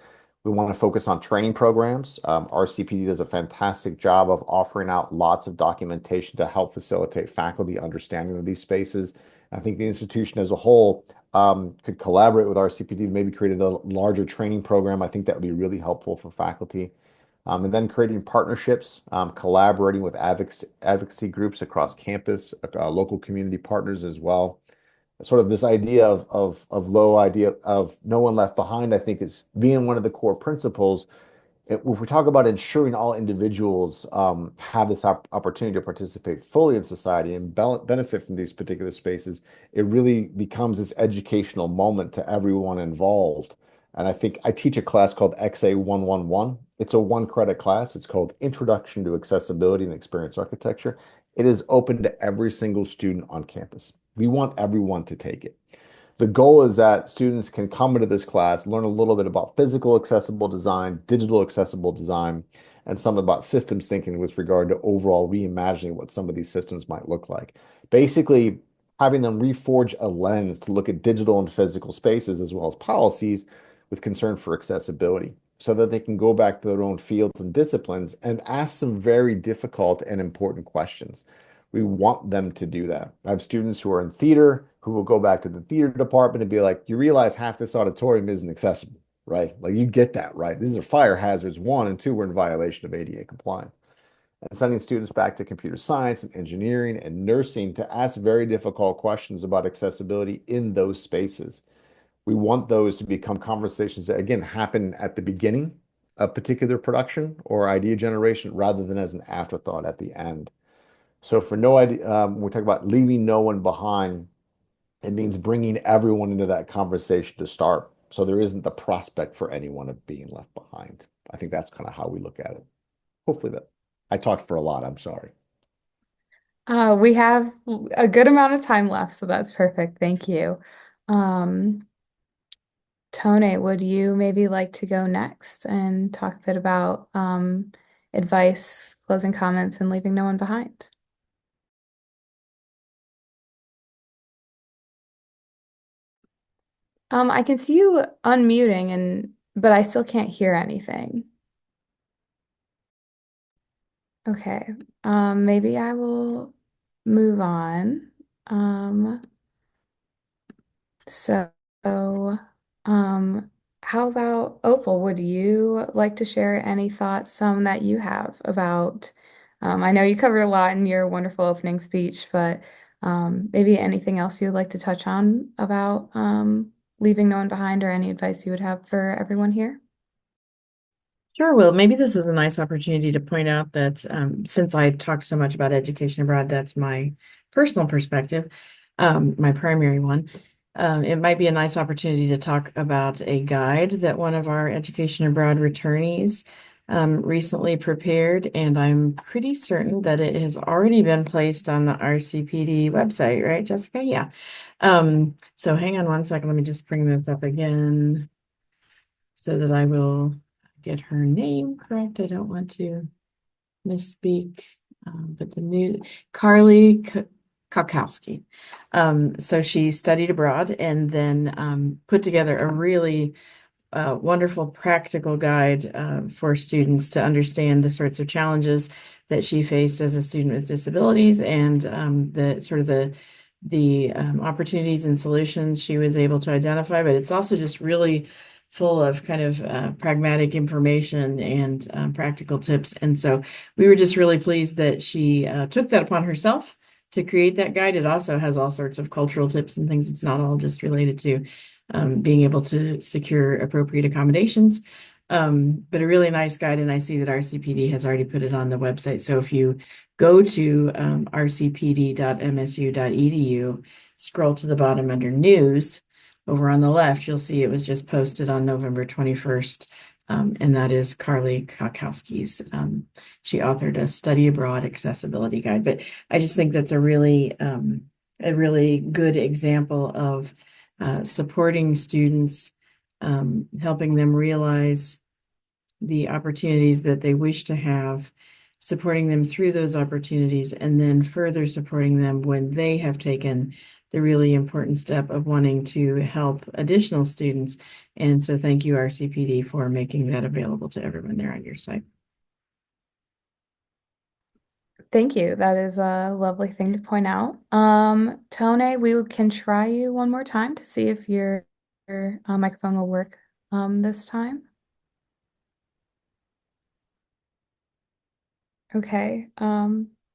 We want to focus on training programs. RCPD does a fantastic job of offering out lots of documentation to help facilitate faculty understanding of these spaces. I think the institution as a whole could collaborate with RCPD to maybe create a larger training program. I think that would be really helpful for faculty. And then creating partnerships, collaborating with advocacy groups across campus, local community partners as well. Sort of this idea of idea of no one left behind, I think is being one of the core principles. If we talk about ensuring all individuals have this opportunity to participate fully in society and benefit from these particular spaces, it really becomes this educational moment to everyone involved. And I think I teach a class called XA111. It's a one-credit class. It's called Introduction to Accessibility and Experience Architecture. It is open to every single student on campus. We want everyone to take it. The goal is that students can come into this class, learn a little bit about physical accessible design, digital accessible design, and some about systems thinking with regard to overall reimagining what some of these systems might look like. Basically, having them reforge a lens to look at digital and physical spaces as well as policies with concern for accessibility, so that they can go back to their own fields and disciplines and ask some very difficult and important questions. We want them to do that. I have students who are in theater who will go back to the theater department and be like, you realize half this auditorium isn't accessible, right? Like you get that, right? These are fire hazards. One, and two, we're in violation of ADA compliance. And sending students back to computer science and engineering and nursing to ask very difficult questions about accessibility in those spaces. We want those to become conversations that, again, happen at the beginning of particular production or idea generation rather than as an afterthought at the end. So for no idea, when we talk about leaving no one behind, it means bringing everyone into that conversation to start. So there isn't the prospect for anyone of being left behind. I think that's kind of how we look at it. Hopefully that I talked for a lot. I'm sorry. We have a good amount of time left, so that's perfect. Thank you. Um, Tone, would you maybe like to go next and talk a bit about advice, closing comments, and leaving no one behind? I can see you unmuting but I still can't hear anything. Okay. Maybe I will move on. So, how about Opal? Would you like to share any thoughts, some that you have about, I know you covered a lot in your wonderful opening speech, but maybe anything else you would like to touch on about leaving no one behind or any advice you would have for everyone here? Sure. Well, maybe this is a nice opportunity to point out that since I talked so much about education abroad, that's my personal perspective, my primary one. It might be a nice opportunity to talk about a guide that one of our education abroad returnees recently prepared, and I'm pretty certain that it has already been placed on the RCPD website, right, Jessica? Yeah. So hang on one second. Let me just bring this up again so that I will get her name correct. I don't want to misspeak, but the new Carly Kakowski. So she studied abroad and then put together a really wonderful practical guide for students to understand the sorts of challenges that she faced as a student with disabilities and the the opportunities and solutions she was able to identify, but it's also just really full of kind of pragmatic information and practical tips. And so we were just really pleased that she took that upon herself to create that guide. It also has all sorts of cultural tips and things. It's not all just related to being able to secure appropriate accommodations. But a really nice guide, and I see that RCPD has already put it on the website. So if you go to rcpd.msu.edu, scroll to the bottom under news, over on the left, you'll see it was just posted on November 21st, and that is Carly Kakowski's. She authored a study abroad accessibility guide, but I just think that's a really good example of supporting students, helping them realize the opportunities that they wish to have, supporting them through those opportunities, and then further supporting them when they have taken the really important step of wanting to help additional students. And so thank you, RCPD, for making that available to everyone there on your site. Thank you. That is a lovely thing to point out. Tone, we can try you one more time to see if your microphone will work this time. Okay.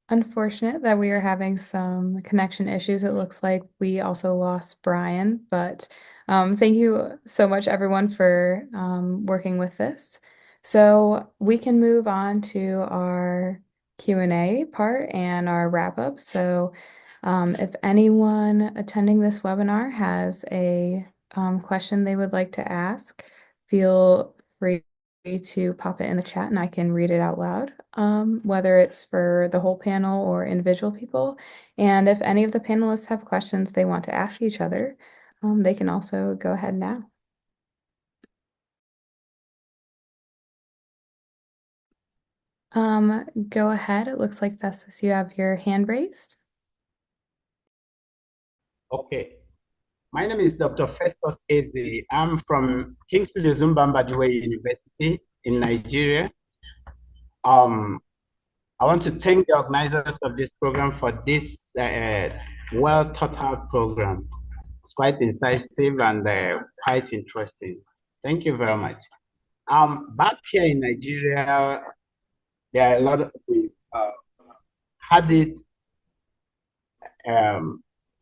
Unfortunate that we are having some connection issues. It looks like we also lost Brian, but thank you so much, everyone, for working with this. So we can move on to our Q&A part and our wrap up. So if anyone attending this webinar has a question they would like to ask, feel free to pop it in the chat and I can read it out loud, whether it's for the whole panel or individual people. And if any of the panelists have questions they want to ask each other, they can also go ahead now. Go ahead. It looks like Festus, you have your hand raised. Okay. My name is Dr. Festus Eze. I'm from Kingsley Zumbambadiwe University in Nigeria. I want to thank the organizers of this program for this well thought out program. It's quite incisive and quite interesting. Thank you very much. Back here in Nigeria, there are a lot of people had it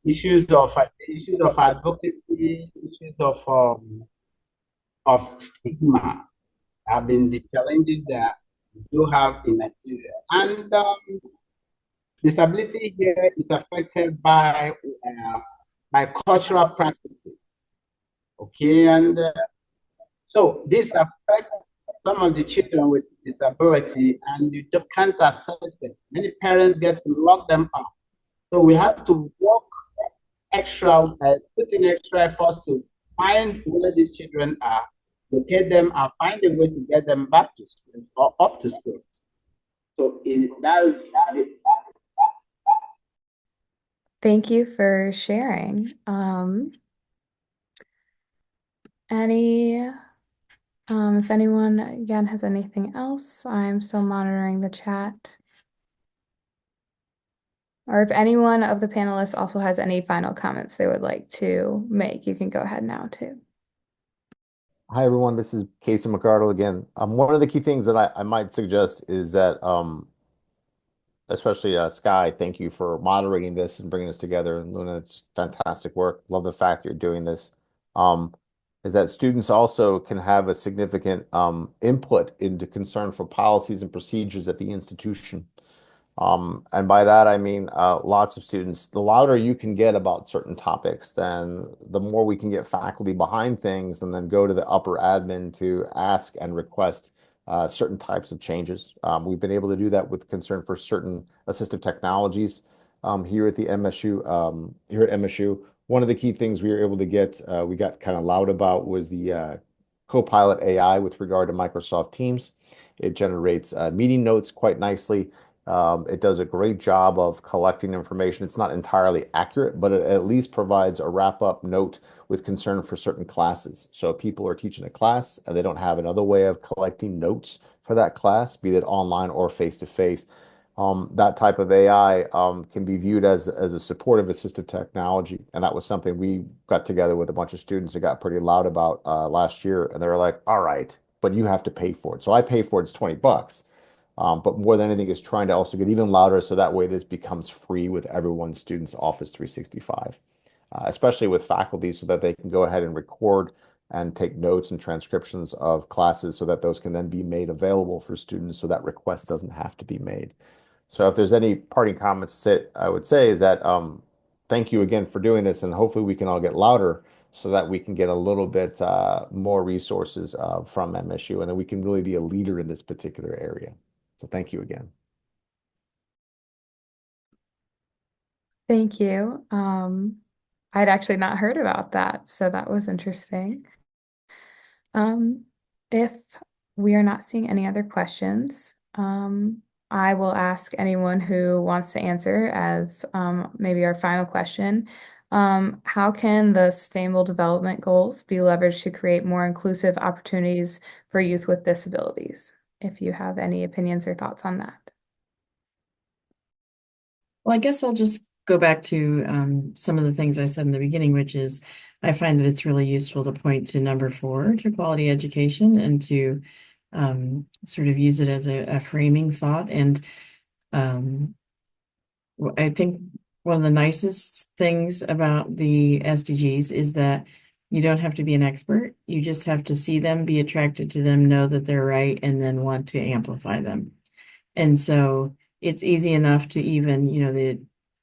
issues of advocacy, issues of stigma have been the challenges that we do have in Nigeria. And disability here is affected by cultural practices. Okay, and so this affects some of the children with disability, and you can't assess them. Many parents get to lock them up. So we have to work put in extra efforts to find where these children are, locate them, and find a way to get them back to school or up to school. So Thank you for sharing. If anyone again has anything else, I'm still monitoring the chat. Or if anyone of the panelists also has any final comments they would like to make, you can go ahead now too. Hi, everyone. This is Casey McArdle again. One of the key things that I might suggest is that, especially Skye, thank you for moderating this and bringing this together. And Luna, it's fantastic work. Love the fact that you're doing this. Is that students also can have a significant input into concern for policies and procedures at the institution. And by that, I mean lots of students, the louder you can get about certain topics, then the more we can get faculty behind things and then go to the upper admin to ask and request certain types of changes. We've been able to do that with concern for certain assistive technologies here at the MSU. Here at MSU, one of the key things we were able to get, we got kind of loud about was the Copilot AI with regard to Microsoft Teams. It generates meeting notes quite nicely. It does a great job of collecting information. It's not entirely accurate, but it at least provides a wrap-up note with concern for certain classes. So if people are teaching a class and they don't have another way of collecting notes for that class, be it online or face-to-face, that type of AI can be viewed as a supportive assistive technology. And that was something we got together with a bunch of students that got pretty loud about last year. And they were like, all right, but you have to pay for it. So I pay for it, it's $20. But more than anything is trying to also get even louder so that way this becomes free with everyone's students Office 365, especially with faculty so that they can go ahead and record and take notes and transcriptions of classes so that those can then be made available for students so that request doesn't have to be made. So if there's any parting comments to say, I would say is that thank you again for doing this, and hopefully we can all get louder so that we can get a little bit more resources from MSU, and then we can really be a leader in this particular area. So thank you again. Thank you. I'd actually not heard about that, so that was interesting. If we are not seeing any other questions, I will ask anyone who wants to answer as maybe our final question. How can the Sustainable Development Goals be leveraged to create more inclusive opportunities for youth with disabilities? If you have any opinions or thoughts on that. Well, I guess I'll just go back to some of the things I said in the beginning, which is I find that it's really useful to point to number 4, to quality education, and to sort of use it as a framing thought. And I think one of the nicest things about the SDGs is that you don't have to be an expert. You just have to see them, be attracted to them, know that they're right, and then want to amplify them. And so it's easy enough to even,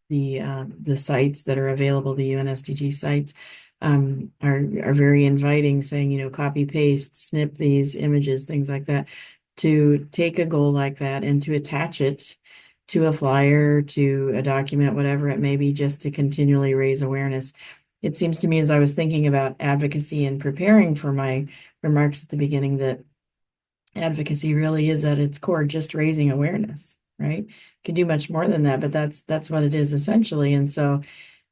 the sites that are available, the UN SDG sites, are very inviting, saying, copy, paste, snip these images, things like that, to take a goal like that and to attach it to a flyer, to a document, whatever it may be, just to continually raise awareness. It seems to me, as I was thinking about advocacy and preparing for my remarks at the beginning, that advocacy really is at its core just raising awareness, right? Can do much more than that, but that's what it is essentially. And so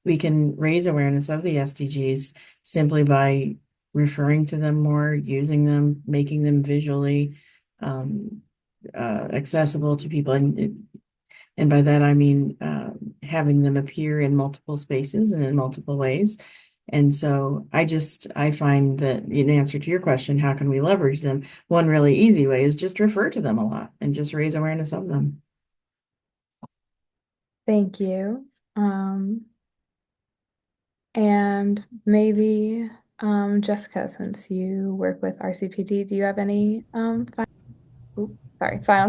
we can raise awareness of the SDGs simply by referring to them more, using them, making them visually accessible to people. And by that, I mean having them appear in multiple spaces and in multiple ways. And so I find that in answer to your question, how can we leverage them? One really easy way is just refer to them a lot and just raise awareness of them. Thank you. And maybe Jessica, since you work with RCPD, do you have any final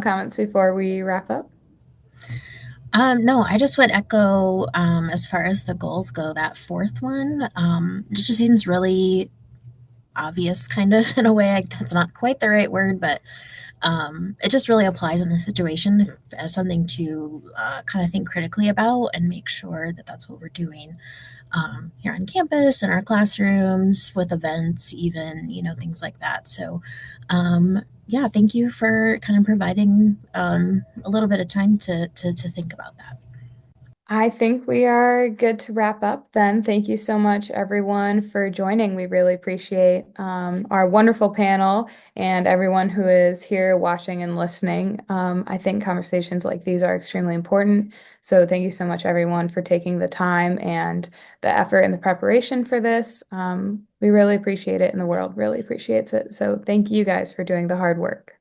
comments before we wrap up? No, I just would echo as far as the goals go, that 4th one. It just seems really obvious, kind of, in a way. That's not quite the right word, but it just really applies in this situation as something to kind of think critically about and make sure that that's what we're doing here on campus, in our classrooms, with events, even, things like that. So, yeah, thank you for kind of providing a little bit of time to think about that. I think we are good to wrap up then. Thank you so much, everyone, for joining. We really appreciate our wonderful panel and everyone who is here watching and listening. I think conversations like these are extremely important. So thank you so much, everyone, for taking the time and the effort and the preparation for this. We really appreciate it, and the world really appreciates it. So thank you guys for doing the hard work.